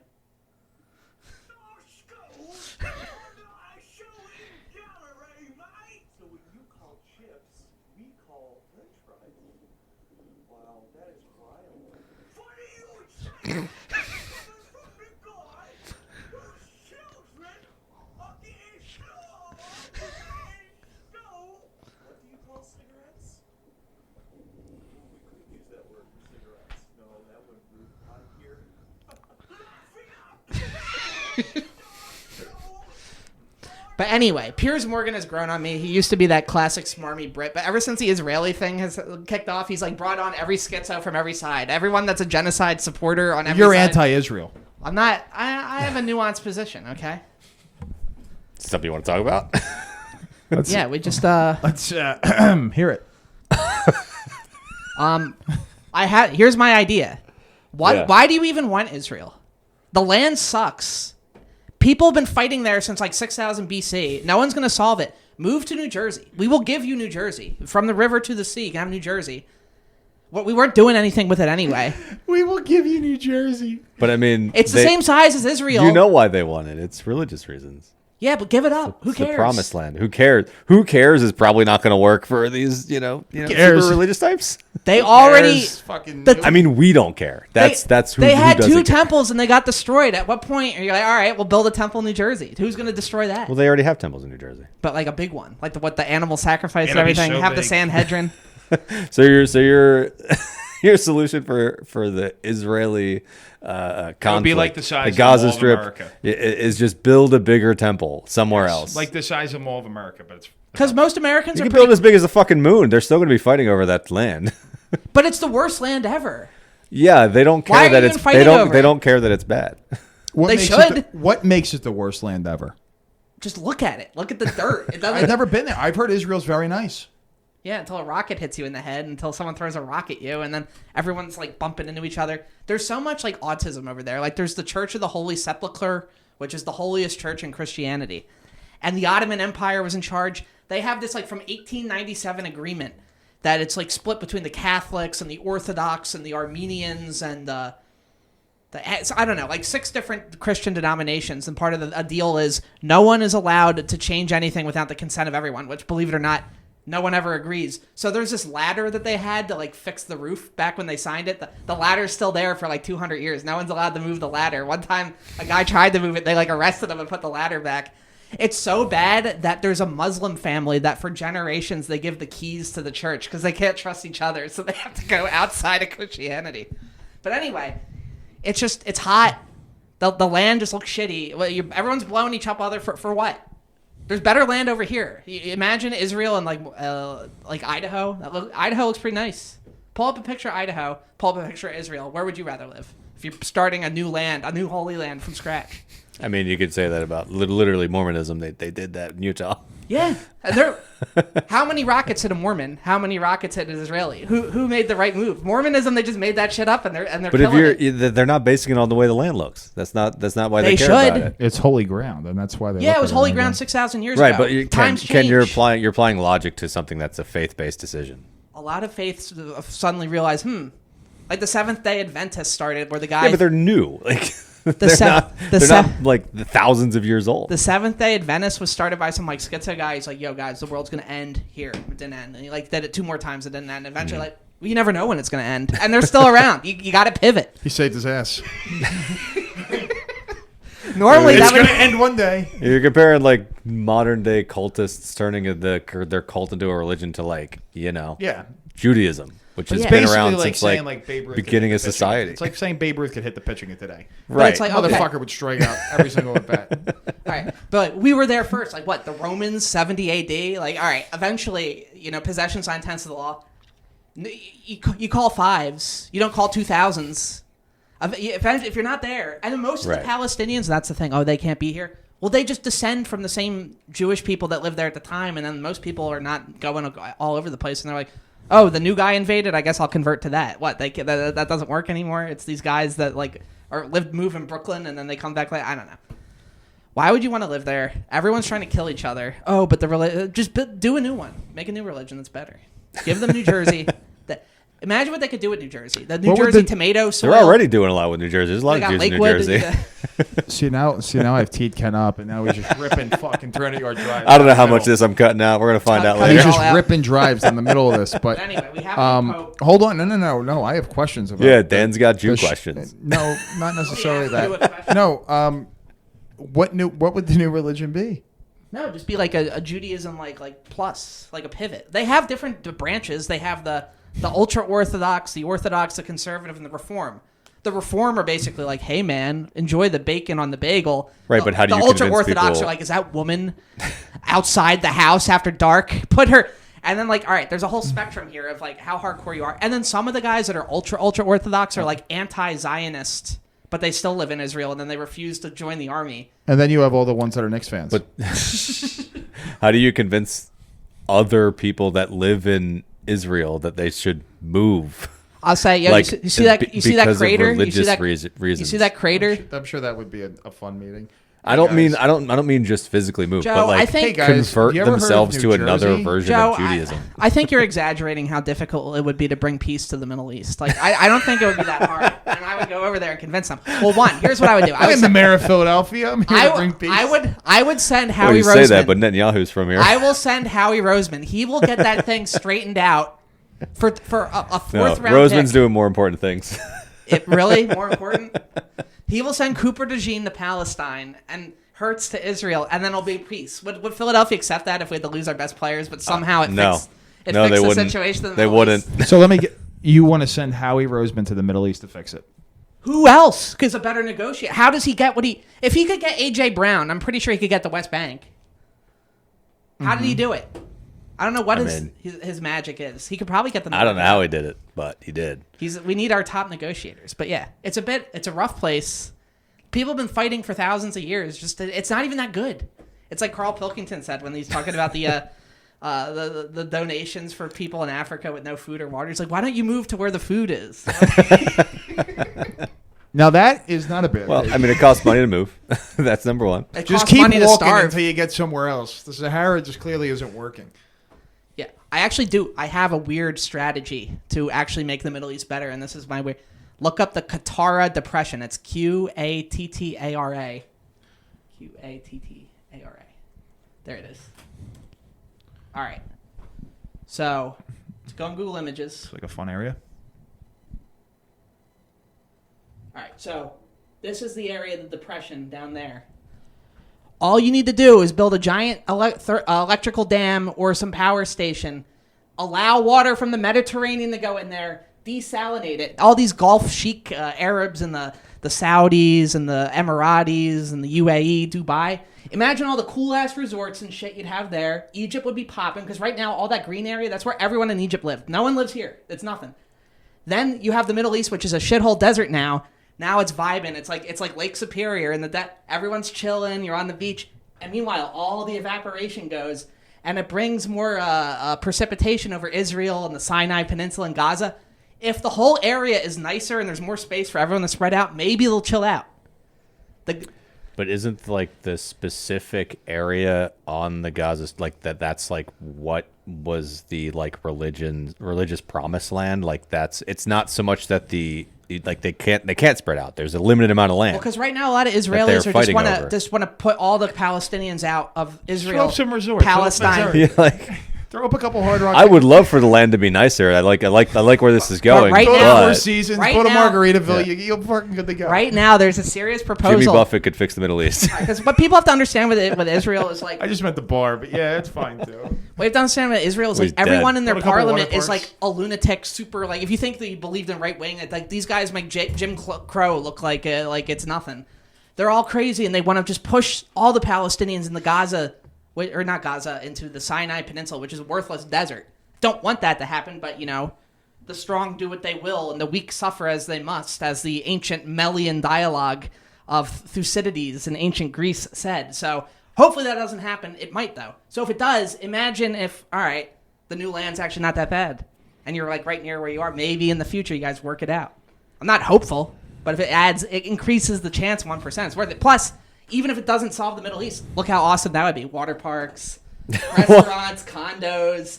But anyway, Piers Morgan has grown on me. He used to be that classic smarmy Brit, but ever since the Israeli thing has kicked off, he's like brought on every schizo from every side. Everyone that's a genocide supporter on every You're side. anti-Israel. I'm not. I have a nuanced position, okay? Something you want to talk about? Yeah, we just Let's hear it. here's my idea. Yeah. Why do you even want Israel? The land sucks. People have been fighting there since like 6000 BC. No one's going to solve it. Move to New Jersey. We will give you New Jersey. From the river to the sea, you can have New Jersey. Well, we weren't doing anything with it anyway. We will give you New Jersey. But I mean, It's the same size as Israel. You know why they want it? It's religious reasons. Yeah, but give it up. Who It's cares? the promised land. Who cares? Who cares is probably not going to work for these, super cares? religious types. They already. I mean, we don't care. That's who. They had who doesn't two care. temples and they got destroyed. At what point are you like, all right, we'll build a temple in New Jersey? Who's going to destroy that? Well, they already have temples in New Jersey. But like a big one, like the animal sacrifice and It'll be everything. so Have the big. Sanhedrin. So your your solution for the Israeli conflict, be like the size of Gaza Mall of Strip, America. is just build a bigger temple somewhere else. Like the size of Mall of America, but it's Because most Americans you are can build as big as the fucking moon. They're still going to be fighting over that land. but it's the worst land ever. Yeah, they don't care Why are that you it's even fighting they over don't it? care that it's bad. what They makes should. What makes it the worst land ever? Just look at it. Look at the dirt. It doesn't. I've never been there. I've heard Israel's very nice. Yeah, until a rocket hits you in the head, until someone throws a rock at you, and then everyone's like bumping into each other. There's so much like autism over there. Like there's the Church of the Holy Sepulchre, which is the holiest church in Christianity. And the Ottoman Empire was in charge. They have this like from 1897 agreement that it's like split between the Catholics and the Orthodox and the Armenians and I don't know, like 6 different Christian denominations. And part of a deal is no one is allowed to change anything without the consent of everyone, which, believe it or not, no one ever agrees. So there's this ladder that they had to like fix the roof back when they signed it. The ladder's still there for like 200 years. No one's allowed to move the ladder. One time a guy tried to move it. They like arrested him and put the ladder back. It's so bad that there's a Muslim family that for generations they give the keys to the church because they can't trust each other. So they have to go outside of Christianity. But anyway, it's hot. The land just looks shitty. Everyone's blowing each other for what? There's better land over here. Imagine Israel and like Idaho. Idaho looks pretty nice. Pull up a picture of Idaho. Pull up a picture of Israel. Where would you rather live? If you're starting a new land, a new holy land from scratch. I mean, you could say that about literally Mormonism. They did that in Utah. Yeah. And how many rockets hit a Mormon? How many rockets hit an Israeli? Who made the right move? Mormonism, they just made that shit up and they're But killing they're not basing it on the way the land looks. That's not why They they care should. about it. It's holy ground, and that's why they. Yeah, it was holy ground 6,000 years Right, ago. but Times Ken, you're change. applying logic to something that's a faith-based decision. A lot of faiths suddenly realize, like the Seventh-day Adventists started where the guy... Yeah, but they're new. Like they're not like the thousands of years old. The Seventh-day Adventist was started by some like schizo guy. He's like, yo, guys, the world's going to end here. It didn't end. And he like did it 2 more times. It didn't end. Eventually, well, you never know when it's going to end. And they're still around. You got to pivot. He saved his ass. Normally, It's that would... going to end one day. You're comparing like modern day cultists turning their cult into a religion to Yeah. Judaism, which has been around since beginning of society. It's like saying Babe Ruth could hit the pitching it today. Right. It's like, motherfucker would strike out every single at bat. All right, but we were there first. Like what? The Romans, 70 AD. Like, all right. Eventually, possession sign tense of the law. You call fives. You don't call 2000s. If you're not there, and most of the Palestinians, that's the thing. Oh, they can't be here. Well, they just descend from the same Jewish people that lived there at the time, and then most people are not going all over the place, and they're like, oh, the new guy invaded. I guess I'll convert to that. What? That doesn't work anymore. It's these guys that move in Brooklyn and then they come back. I don't know. Why would you want to live there? Everyone's trying to kill each other. Oh, but just do a new one. Make a new religion that's better. Give them New Jersey. Imagine what they could do with New Jersey. The New Jersey tomato soil. They're already doing a lot with New Jersey. There's a lot of Jews in New Jersey. See now I've teed Ken up, and now he's just ripping fucking 300-yard drives. I don't know how much of this I'm cutting out. We're gonna find out later. He's just ripping drives in the middle of this. But anyway, we have hold on, no. I have questions about. Yeah, Dan's got Jew questions. No, not necessarily that. No, what would the new religion be? No, just be like a Judaism like plus, like a pivot. They have different branches. They have the ultra-Orthodox, the Orthodox, the Conservative, and the Reform. The Reform are basically like, hey, man, enjoy the bacon on the bagel. Right, but how do you convince people? The ultra-Orthodox are like, is that woman outside the house after dark? Put her... And then, all right, there's a whole spectrum here of, how hardcore you are. And then some of the guys that are ultra-Orthodox are, anti-Zionist, but they still live in Israel, and then they refuse to join the army. And then you have all the ones that are Knicks fans. But how do you convince other people that live in Israel that they should move? I'll say, you see that crater? You see that reasons. You see that crater? I'm sure that would be a fun meeting. I don't mean just physically move, Joe, but I think, convert themselves to another version Joe, of Judaism. I think you're exaggerating how difficult it would be to bring peace to the Middle East. I don't think it would be that hard, and I would go over there and convince them. Well, here's what I would do. I'm the mayor of Philadelphia. I'm here to bring peace. I would send Howie Roseman. You say that, but Netanyahu's from here. I will send Howie Roseman. He will get that thing straightened out for a fourth round. Roseman's doing more important things. It really more important. He will send Cooper Dejean to Palestine and Hurts to Israel, and then it'll be peace. Would Philadelphia accept that if we had to lose our best players? But somehow it fixed the situation. They wouldn't. So let me get. You want to send Howie Roseman to the Middle East to fix it? Who else? Because a better negotiator. How does he get what he? If he could get AJ Brown, I'm pretty sure he could get the West Bank. How did he do it? I don't know what his magic is. He could probably get the. I don't know how he did it, but he did. We need our top negotiators. But yeah, it's a rough place. People have been fighting for thousands of years. It's not even that good. It's like Carl Pilkington said when he's talking about the donations for people in Africa with no food or water. He's like, why don't you move to where the food is? Now that is not a bad. Well, it costs money to move. That's number one. Just keep walking until you get somewhere else. The Sahara just clearly isn't working. Yeah, I actually do. I have a weird strategy to actually make the Middle East better, and this is my weird. Look up the Qattara Depression. It's Qattara. Qattara. There it is. All right. So, let's go on Google Images. It's like a fun area. All right. So, this is the area of the depression down there. All you need to do is build a giant electrical dam or some power station. Allow water from the Mediterranean to go in there. Desalinate it. All these Gulf Sheikh Arabs and the Saudis and the Emiratis and the UAE, Dubai. Imagine all the cool-ass resorts and shit you'd have there. Egypt would be popping because right now all that green area, that's where everyone in Egypt lived. No one lives here. It's nothing. Then you have the Middle East, which is a shithole desert now. Now it's vibing. It's like Lake Superior and everyone's chilling. You're on the beach. And meanwhile, all the evaporation goes and it brings more precipitation over Israel and the Sinai Peninsula and Gaza. If the whole area is nicer and there's more space for everyone to spread out, maybe they'll chill out. But isn't the specific area on the Gaza that's what was the religious promised land? It's not so much that they can't spread out. There's a limited amount of land. Well, because right now a lot of Israelis just want to put all the Palestinians out of Israel. Throw some resorts. Palestine. Throw up a couple Hard Rock. I would love for the land to be nicer. I like where this is going. Right go now, to Four Seasons, go to Margaritaville. Yeah. You're fucking good to go. Right now, there's a serious proposal. Jimmy Buffett could fix the Middle East. What people have to understand with Israel is like. I just meant the bar, but yeah, it's fine too. What you have to understand with Israel is like everyone in their parliament is like a lunatic, super like. If you think that you believed in right wing, like these guys make Jim Crow look like it's nothing. They're all crazy, and they want to just push all the Palestinians in the Gaza. Or not Gaza, into the Sinai Peninsula, which is a worthless desert. Don't want that to happen, but, the strong do what they will, and the weak suffer as they must, as the ancient Melian dialogue of Thucydides in ancient Greece said. So hopefully that doesn't happen. It might, though. So if it does, imagine if, all right, the new land's actually not that bad, and you're, like, right near where you are. Maybe in the future you guys work it out. I'm not hopeful, but if it increases the chance 1%, it's worth it. Plus, even if it doesn't solve the Middle East, look how awesome that would be. Water parks, restaurants, condos.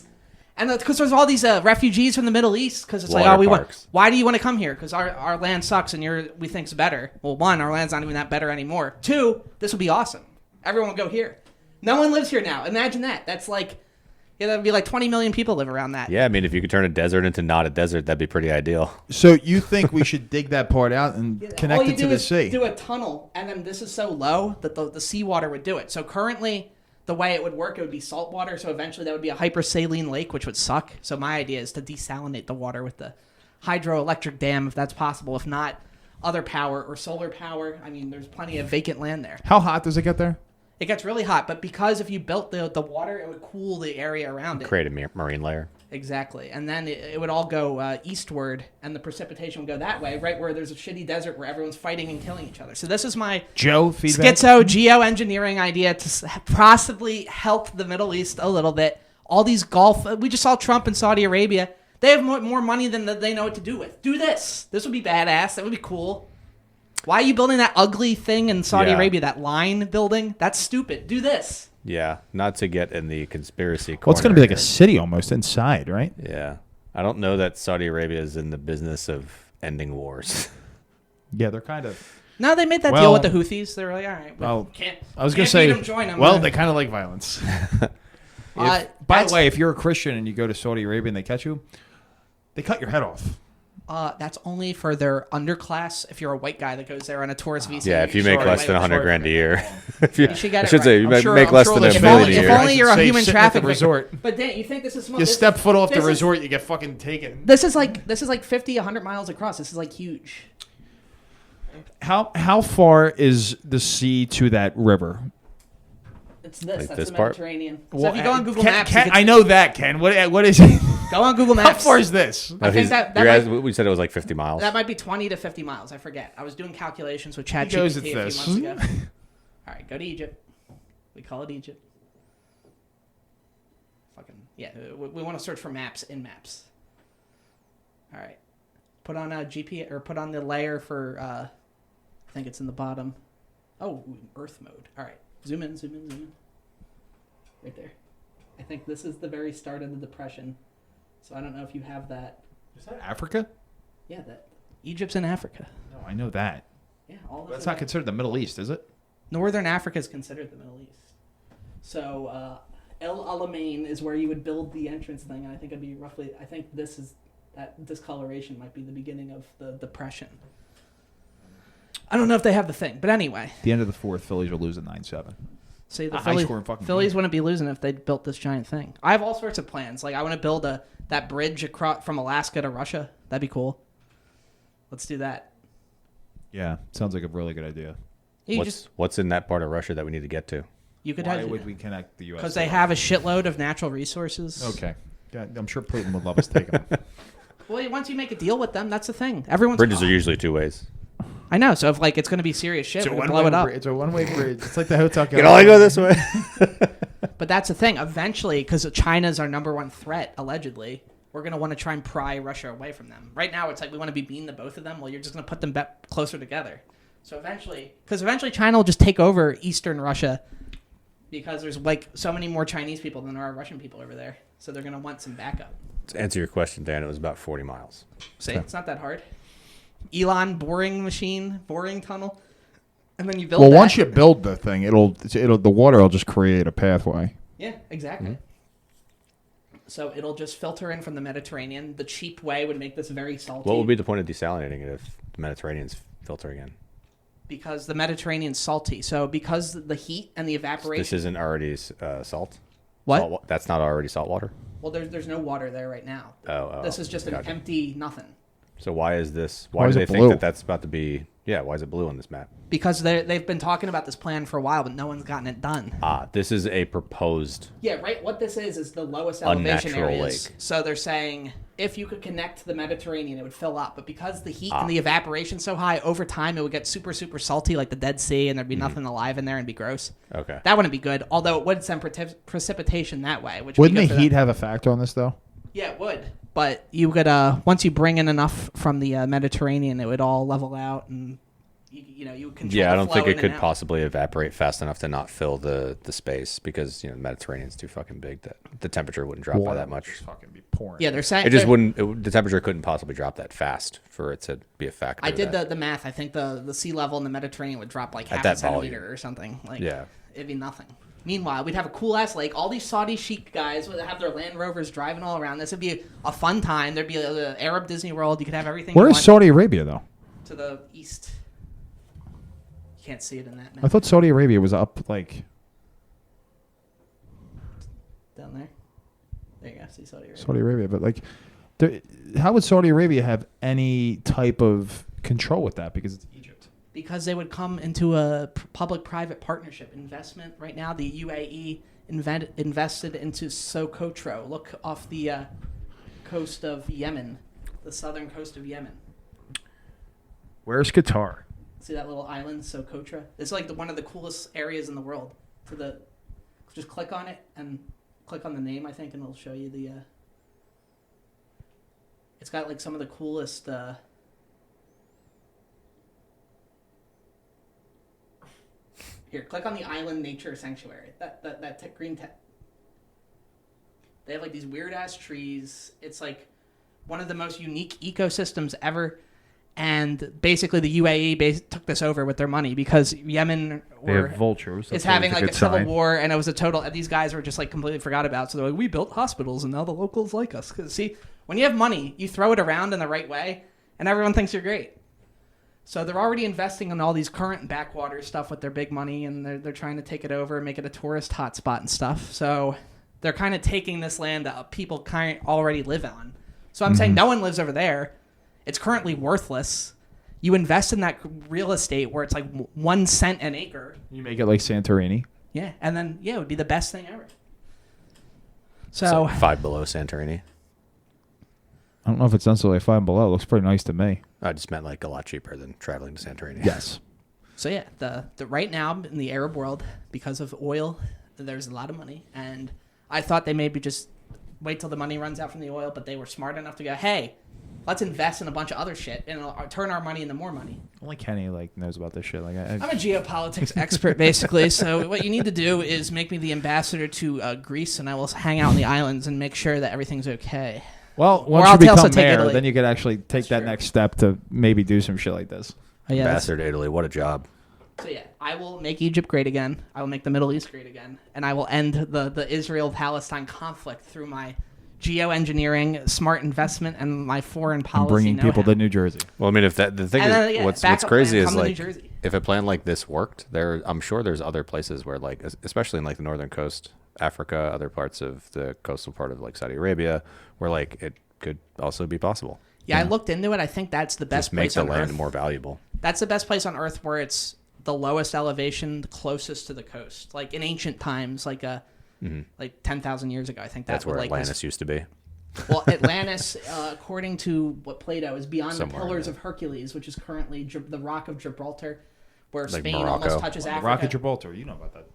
And because there's all these refugees from the Middle East, because it's why do you want to come here? Because our land sucks and we think's better. Well, one, our land's not even that better anymore. Two, this would be awesome. Everyone would go here. No one lives here now. Imagine that. That's like, that'd be like 20 million people live around that. Yeah, I mean, if you could turn a desert into not a desert, that'd be pretty ideal. So you think we should dig that part out and connect it to the sea? Do a tunnel, and then this is so low that the seawater would do it. So currently, the way it would work, it would be salt water. So eventually, that would be a hypersaline lake, which would suck. So my idea is to desalinate the water with the hydroelectric dam, if that's possible. If not, other power or solar power. I mean, there's plenty of vacant land there. How hot does it get there? It gets really hot, but because if you built the water, it would cool the area around it. Create a marine layer. Exactly. And then it would all go eastward, and the precipitation would go that way, right where there's a shitty desert where everyone's fighting and killing each other. So this is my geoengineering idea to possibly help the Middle East a little bit. All these we just saw Trump in Saudi Arabia. They have more money than they know what to do with. Do this. This would be badass. That would be cool. Why are you building that ugly thing in Saudi Arabia, that line building? That's stupid. Do this. Yeah, not to get in the conspiracy corner. Well, it's going to be like a city almost inside, right? Yeah. I don't know that Saudi Arabia is in the business of ending wars. Yeah, they're kind of. No, they made that deal with the Houthis. They were like, all right, I was going to say, join them, they kind of like violence. By the way, if you're a Christian and you go to Saudi Arabia and they catch you, they cut your head off. That's only for their underclass. If you're a white guy that goes there on a tourist visa. Yeah, if you make less than $100,000 a year. You should get it right. say you make less than $1 million a year. If only you're a human traffic resort. But Dan, you think this is small? You step foot off the resort, you get fucking taken. This is like 50, 100 miles across. This is like huge. How far is the sea to that river? It's this. That's this the part? Mediterranean. So if you go on Google Maps, I know that, Ken. What is it? Go on Google Maps. How far is this? I think we said it was like 50 miles. That might be 20 to 50 miles. I forget. I was doing calculations with ChatGPT a few months ago. All right, go to Egypt. We call it Egypt. We want to search for maps in Maps. All right, put on a GPS or put on the layer for. I think it's in the bottom. Oh, Earth mode. All right, zoom in. Right there. I think this is the very start of the depression. So I don't know if you have that. Is that Africa? Yeah, Egypt's in Africa. No, I know that. Yeah, all that's not considered the Middle East, is it? Northern Africa is considered the Middle East. So El Alamein is where you would build the entrance thing, and I think it'd be roughly. I think that discoloration might be the beginning of the depression. I don't know if they have the thing, but anyway. The end of the fourth, Phillies are losing 9-7. See, the Phillies wouldn't be losing if they built this giant thing. I have all sorts of plans. Like I want to build that bridge across from Alaska to Russia. That'd be cool. Let's do that. Yeah, sounds like a really good idea. What's in that part of Russia that we need to get to? Why would we connect the U.S.? Because they have a shitload of natural resources. Okay. Yeah, I'm sure Putin would love us taking them. Well, once you make a deal with them, that's the thing. Bridges are usually two ways. I know. So if it's going to be serious shit, we'll blow it up. It's a one-way bridge. It's like the hotel. You can only go this way. But that's the thing. Eventually, because China's our number one threat, allegedly, we're going to want to try and pry Russia away from them. Right now, it's like we want to be mean to both of them. Well, you're just going to put them closer together. So eventually China will just take over Eastern Russia because there's so many more Chinese people than there are Russian people over there. So they're going to want some backup. To answer your question, Dan, it was about 40 miles. See, it's not that hard. Elon boring tunnel, and then you build. Well, once you build the thing, the water will just create a pathway. Yeah, exactly. So it'll just filter in from the Mediterranean. The cheap way would make this very salty. What would be the point of desalinating it if the Mediterranean's filtering in? Because the Mediterranean's salty. So because the heat and the evaporation... This isn't already salt? What? That's not already salt water? Well, there's no water there right now. Oh. This is just an empty nothing. So why is this... Why do they think that that's about to be... Yeah, why is it blue on this map? Because they've been talking about this plan for a while, but no one's gotten it done. This is a proposed... Yeah, right. What this is the lowest elevation areas. Lake. So they're saying if you could connect to the Mediterranean, it would fill up. But because the heat and the evaporation's so high, over time it would get super, super salty like the Dead Sea, and there'd be nothing alive in there and be gross. Okay. That wouldn't be good, although it would send precipitation that way. Which wouldn't the heat have a factor on this, though? Yeah, it would. But you could, once you bring in enough from the Mediterranean, it would all level out and... you would control I don't the think flow it could possibly evaporate fast enough to not fill the space because the Mediterranean's too fucking big that the temperature wouldn't drop by that much. Fucking be pouring. Yeah, they're saying it just wouldn't. The temperature couldn't possibly drop that fast for it to be a factor. I did the math. I think the sea level in the Mediterranean would drop like half a centimeter or something. Like, yeah, it'd be nothing. Meanwhile, we'd have a cool ass lake. All these Saudi chic guys would have their Land Rovers driving all around. This would be a fun time. There'd be an Arab Disney World. You could have everything. Where is Saudi Arabia though? To the east. Can't see it in that map. I thought Saudi Arabia was up like down there. There you go. See Saudi Arabia. Saudi Arabia, but like, how would Saudi Arabia have any type of control with that? Because it's Egypt. Because they would come into a public-private partnership investment. Right now, the UAE invested into Socotra. Look off the coast of Yemen, the southern coast of Yemen. Where's Qatar? See that little island, Socotra? It's like one of the coolest areas in the world. Just click on it and click on the name, I think, and it'll show you the... It's got like some of the coolest... Here, click on the Island Nature Sanctuary. That green tab. They have like these weird ass trees. It's like one of the most unique ecosystems ever. And basically, the UAE took this over with their money because Yemen is having like a civil war, and it was a total. And these guys were just like completely forgot about. So they're like, we built hospitals, and now the locals like us. Because see, when you have money, you throw it around in the right way, and everyone thinks you're great. So they're already investing in all these current backwater stuff with their big money, and they're trying to take it over and make it a tourist hotspot and stuff. So they're kind of taking this land that people kind of already live on. So I'm saying no one lives over there. It's currently worthless. You invest in that real estate where it's like 1 cent an acre. You make it like Santorini. Yeah, and then it would be the best thing ever. So 5 below Santorini. I don't know if it's necessarily 5 below. It looks pretty nice to me. I just meant like a lot cheaper than traveling to Santorini. Yes. So yeah, the right now in the Arab world, because of oil, there's a lot of money, and I thought they maybe just wait till the money runs out from the oil, but they were smart enough to go, hey, let's invest in a bunch of other shit and it'll turn our money into more money. Only Kenny knows about this shit. I'm a geopolitics expert, basically. So what you need to do is make me the ambassador to Greece, and I will hang out on the islands and make sure that everything's okay. Well, once you become mayor, then you could actually take that next step to maybe do some shit like this. Oh, yeah, ambassador to Italy, what a job. So yeah, I will make Egypt great again. I will make the Middle East great again, and I will end the Israel-Palestine conflict through my geoengineering, smart investment, and my foreign policy. And bringing people to New Jersey. Well, I mean, if the thing is, what's crazy is like, if a plan like this worked, I'm sure there's other places where, like, especially in like the northern coast, Africa, other parts of the coastal part of like Saudi Arabia, where like it could also be possible. Yeah, I looked into it. I think that's the best place on Earth. Just make the land more valuable. That's the best place on Earth where it's the lowest elevation, the closest to the coast. Like in ancient times, like 10,000 years ago, I think that's where Atlantis used to be. Well, Atlantis, according to what Plato, is beyond the Pillars of Hercules, which is currently the Rock of Gibraltar, where like Spain Morocco. Almost touches Africa. The Rock of Gibraltar, you know about that.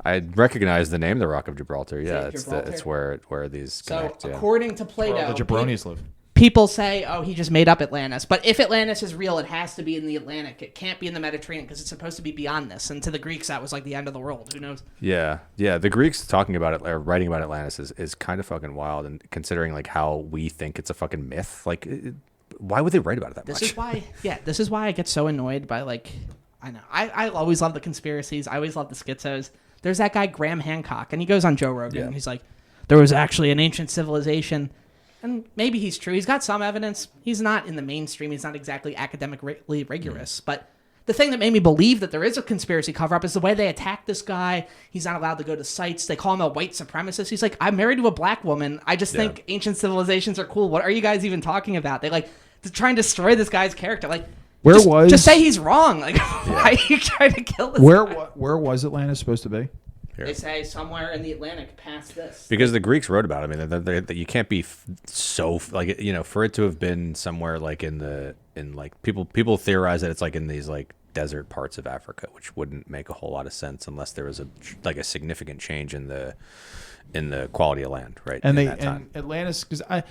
I recognize the name, the Rock of Gibraltar. Yeah, it's where these connect. So, according to Plato, where all the jabronis live. People say, oh, he just made up Atlantis. But if Atlantis is real, it has to be in the Atlantic. It can't be in the Mediterranean because it's supposed to be beyond this. And to the Greeks, that was like the end of the world. Who knows? Yeah. The Greeks talking about it or writing about Atlantis is kind of fucking wild. And considering like how we think it's a fucking myth, like why would they write about it that much? This is why I get so annoyed by like, I know. I always love the conspiracies. I always love the schizos. There's that guy, Graham Hancock, and he goes on Joe Rogan. And he's like, there was actually an ancient civilization. And maybe he's true. He's got some evidence. He's not in the mainstream. He's not exactly academically rigorous. But the thing that made me believe that there is a conspiracy cover-up is the way they attack this guy. He's not allowed to go to sites. They call him a white supremacist. He's like, I'm married to a black woman. I just think ancient civilizations are cool. What are you guys even talking about? They to try and destroy this guy's character. Just say he's wrong. Why are you trying to kill this guy? Where was Atlantis supposed to be? Here. They say somewhere in the Atlantic past this. Because the Greeks wrote about it. I mean, you can't be so for it to have been somewhere people theorize that it's in these desert parts of Africa, which wouldn't make a whole lot of sense unless there was a significant change in the quality of land, right? And Atlantis, because I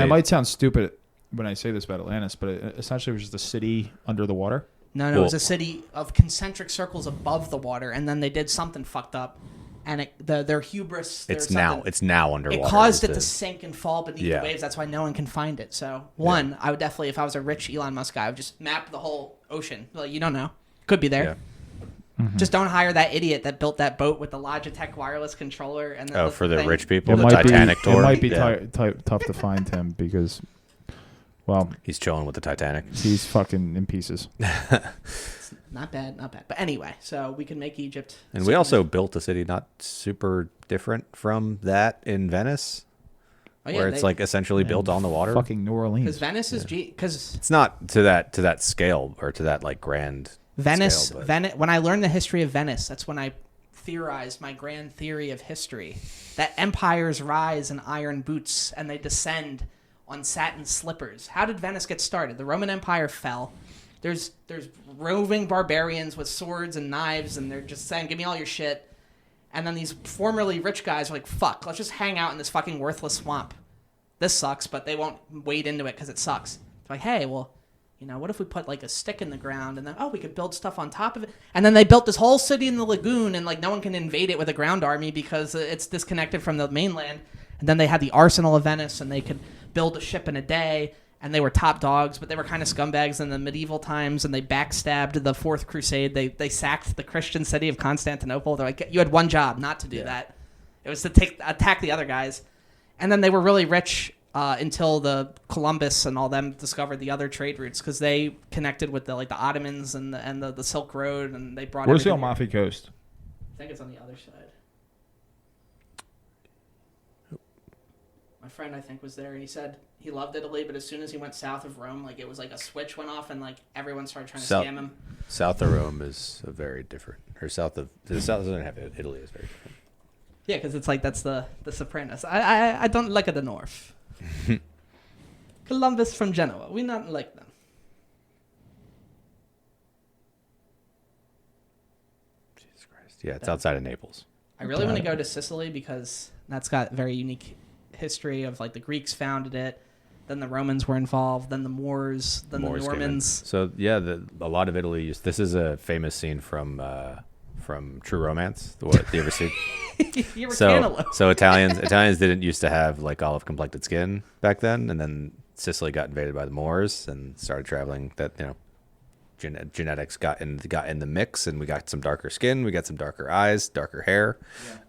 might sound stupid when I say this about Atlantis, but it essentially was just a city under the water. No, it was a city of concentric circles above the water, and then they did something fucked up, and their hubris. It's now underwater. It caused it to sink and fall beneath the waves. That's why no one can find it. So I would definitely, if I was a rich Elon Musk guy, I would just map the whole ocean. You don't know, could be there. Yeah. Mm-hmm. Just don't hire that idiot that built that boat with the Logitech wireless controller. And then for the rich people, the Titanic tour. It might be tough to find him because. Well, he's chilling with the Titanic. He's fucking in pieces. Not bad. But anyway, so we can make Egypt. And we also built a city not super different from that in Venice, where it's essentially built on the water. Fucking New Orleans. Because Venice is because it's not to that scale or to that grand. Venice. When I learned the history of Venice, that's when I theorized my grand theory of history that empires rise in iron boots and they descend on satin slippers. How did Venice get started? The Roman Empire fell. There's roving barbarians with swords and knives, and they're just saying, give me all your shit. And then these formerly rich guys are like, fuck, let's just hang out in this fucking worthless swamp. This sucks, but they won't wade into it because it sucks. It's like, hey, well, what if we put a stick in the ground, and then, we could build stuff on top of it. And then they built this whole city in the lagoon, and no one can invade it with a ground army because it's disconnected from the mainland. And then they had the arsenal of Venice, and they could build a ship in a day, and they were top dogs, but they were kind of scumbags in the medieval times, and they backstabbed the Fourth Crusade. They sacked the Christian city of Constantinople. They're like, you had one job, not to do that. It was to attack the other guys. And then they were really rich until the Columbus and all them discovered the other trade routes, because they connected with the Ottomans and the Silk Road, and they brought. Where's the Amalfi Coast? I think it's on the other side. My friend, I think, was there, and he said he loved Italy, but as soon as he went south of Rome, it was a switch went off, and everyone started trying to scam him. South of Rome is a very different, or south doesn't have Italy is very different. Yeah, because it's that's the Sopranos. I don't like the north. Columbus from Genoa, we not like them. Jesus Christ! Yeah, it's outside of Naples. I really want to go to Sicily because that's got very unique history of the Greeks founded it, then the Romans were involved, then the Moors, then the Normans. So yeah, a lot of Italy. This is a famous scene from True Romance. What you ever see? You were cantaloupe. So Italians didn't used to have olive complected skin back then, and then Sicily got invaded by the Moors and started traveling. That genetics got in the mix, and we got some darker skin, we got some darker eyes, darker hair,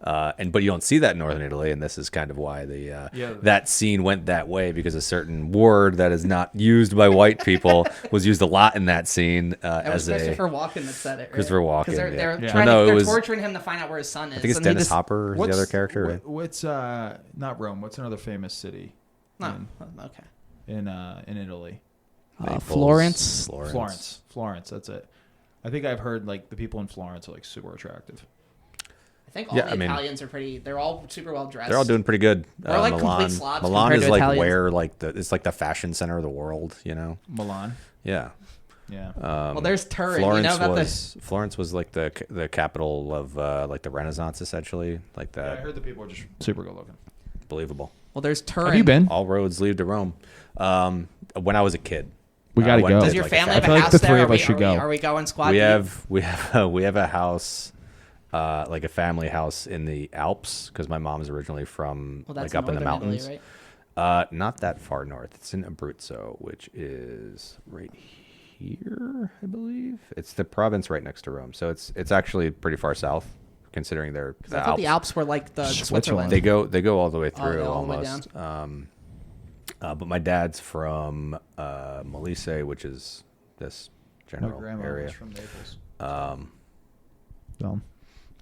but you don't see that in northern Italy, and this is kind of why that scene went that way, because a certain word that is not used by white people was used a lot in that scene. As Christopher Walken that said it. Right? Christopher Walken, because they're torturing him to find out where his son is. I think it's Dennis Hopper is the other character. Right? What's not Rome? What's another famous city? Okay. In Italy. Florence. That's it. I think I've heard the people in Florence are super attractive. I think all the Italians are pretty. They're all super well dressed. They're all doing pretty good. They're complete slobs. Milan is Italians. where it's the fashion center of the world. Milan. Yeah. Yeah. Well, there's Turin. Florence was the capital of the Renaissance, essentially. I heard the people are just super good looking. Believable. Well, there's Turin. Have you been? All roads lead to Rome. When I was a kid. We gotta go. Does your family have a house there? Three of us should go. Are we going squad? We have a house, a family house in the Alps, because my mom's originally from up in the mountains. Italy, right? Not that far north. It's in Abruzzo, which is right here, I believe. It's the province right next to Rome, so it's actually pretty far south, considering they're I thought the Alps were like the Switzerland. They go all the way through all the way almost. But my dad's from Molise, which is this general area. Was from Naples.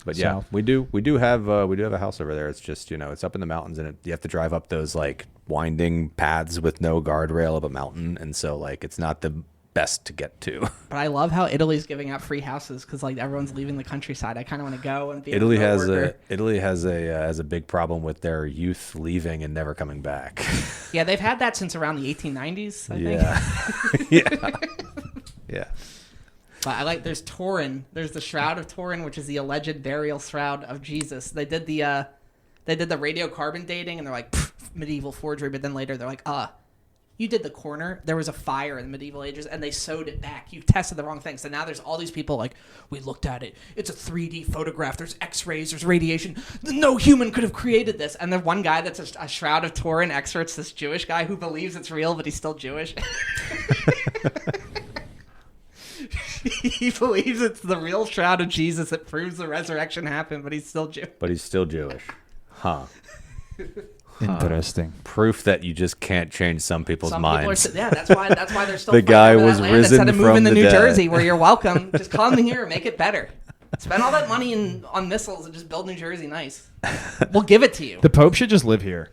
But yeah, South. we do have a house over there. It's just, it's up in the mountains, and you have to drive up those like winding paths with no guardrail of a mountain, and so like it's not the best to get to. But I love how Italy's giving out free houses because like everyone's leaving the countryside. I kind of want to go and be. Italy has a big problem with their youth leaving and never coming back. Yeah, they've had that since around the 1890s. I think. Yeah. But I like. There's Turin. There's the Shroud of Turin, which is the alleged burial shroud of Jesus. They did the radiocarbon dating, and they're like medieval forgery. But then later they're like, you did the corner. There was a fire in the medieval ages, and they sewed it back. You tested the wrong thing. So now there's all these people like, we looked at it. It's a 3D photograph. There's X-rays. There's radiation. No human could have created this. And the one guy that's a Shroud of Turin expert's this Jewish guy who believes it's real, but he's still Jewish. He believes it's the real shroud of Jesus. It proves the resurrection happened, but he's still Jewish. Huh. Interesting. Proof that you just can't change some people's minds. That's why they're still the guy was risen instead of moving to the New dead. Jersey, where you're welcome. Just come here and make it better. Spend all that money on missiles and just build New Jersey nice. We'll give it to you. The Pope should just live here.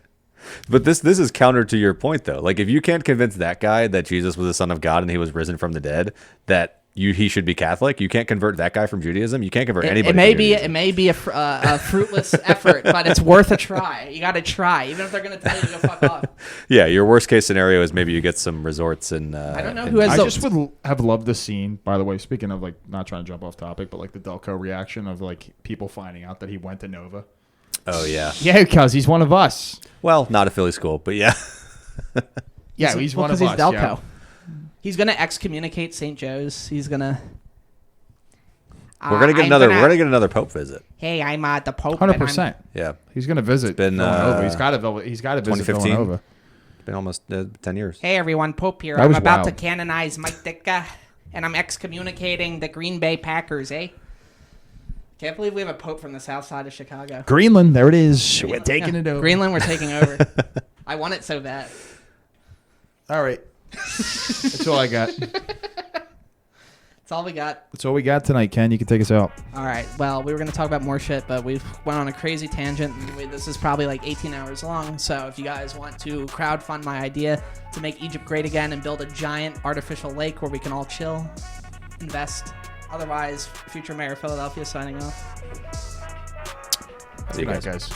But this is counter to your point, though. Like, if you can't convince that guy that Jesus was the Son of God and he was risen from the dead, that he should be Catholic, you can't convert that guy from Judaism. You can't convert anybody. It may be a fruitless effort, but it's worth a try. You got to try, even if they're going to tell you to go fuck off. Yeah, your worst case scenario is maybe you get some resorts in. I don't know who has. I just would have loved the scene. By the way, speaking of like not trying to jump off topic, but like the Delco reaction of like people finding out that he went to Nova. Oh yeah. Yeah, because he's one of us. Well, not a Philly school, but yeah. Yeah, he's one of us. He's Delco. Yeah. He's gonna excommunicate St. Joe's. He's gonna. We're gonna get another Pope visit. Hey, I'm the Pope. 100%. Yeah, he's gonna visit. Villanova. He's got to visit Villanova. It's been almost 10 years. Hey everyone, Pope here. I'm about to canonize Mike Ditka, and I'm excommunicating the Green Bay Packers. Can't believe we have a Pope from the south side of Chicago. Greenland, there it is. We're taking it over. Greenland, we're taking over. I want it so bad. All right. That's all I got. That's all we got. That's all we got tonight, Ken. You can take us out. All right. Well, we were going to talk about more shit, but we went on a crazy tangent. And this is probably like 18 hours long. So if you guys want to crowdfund my idea to make Egypt great again and build a giant artificial lake where we can all chill, invest. Otherwise, future mayor of Philadelphia signing off. See you guys.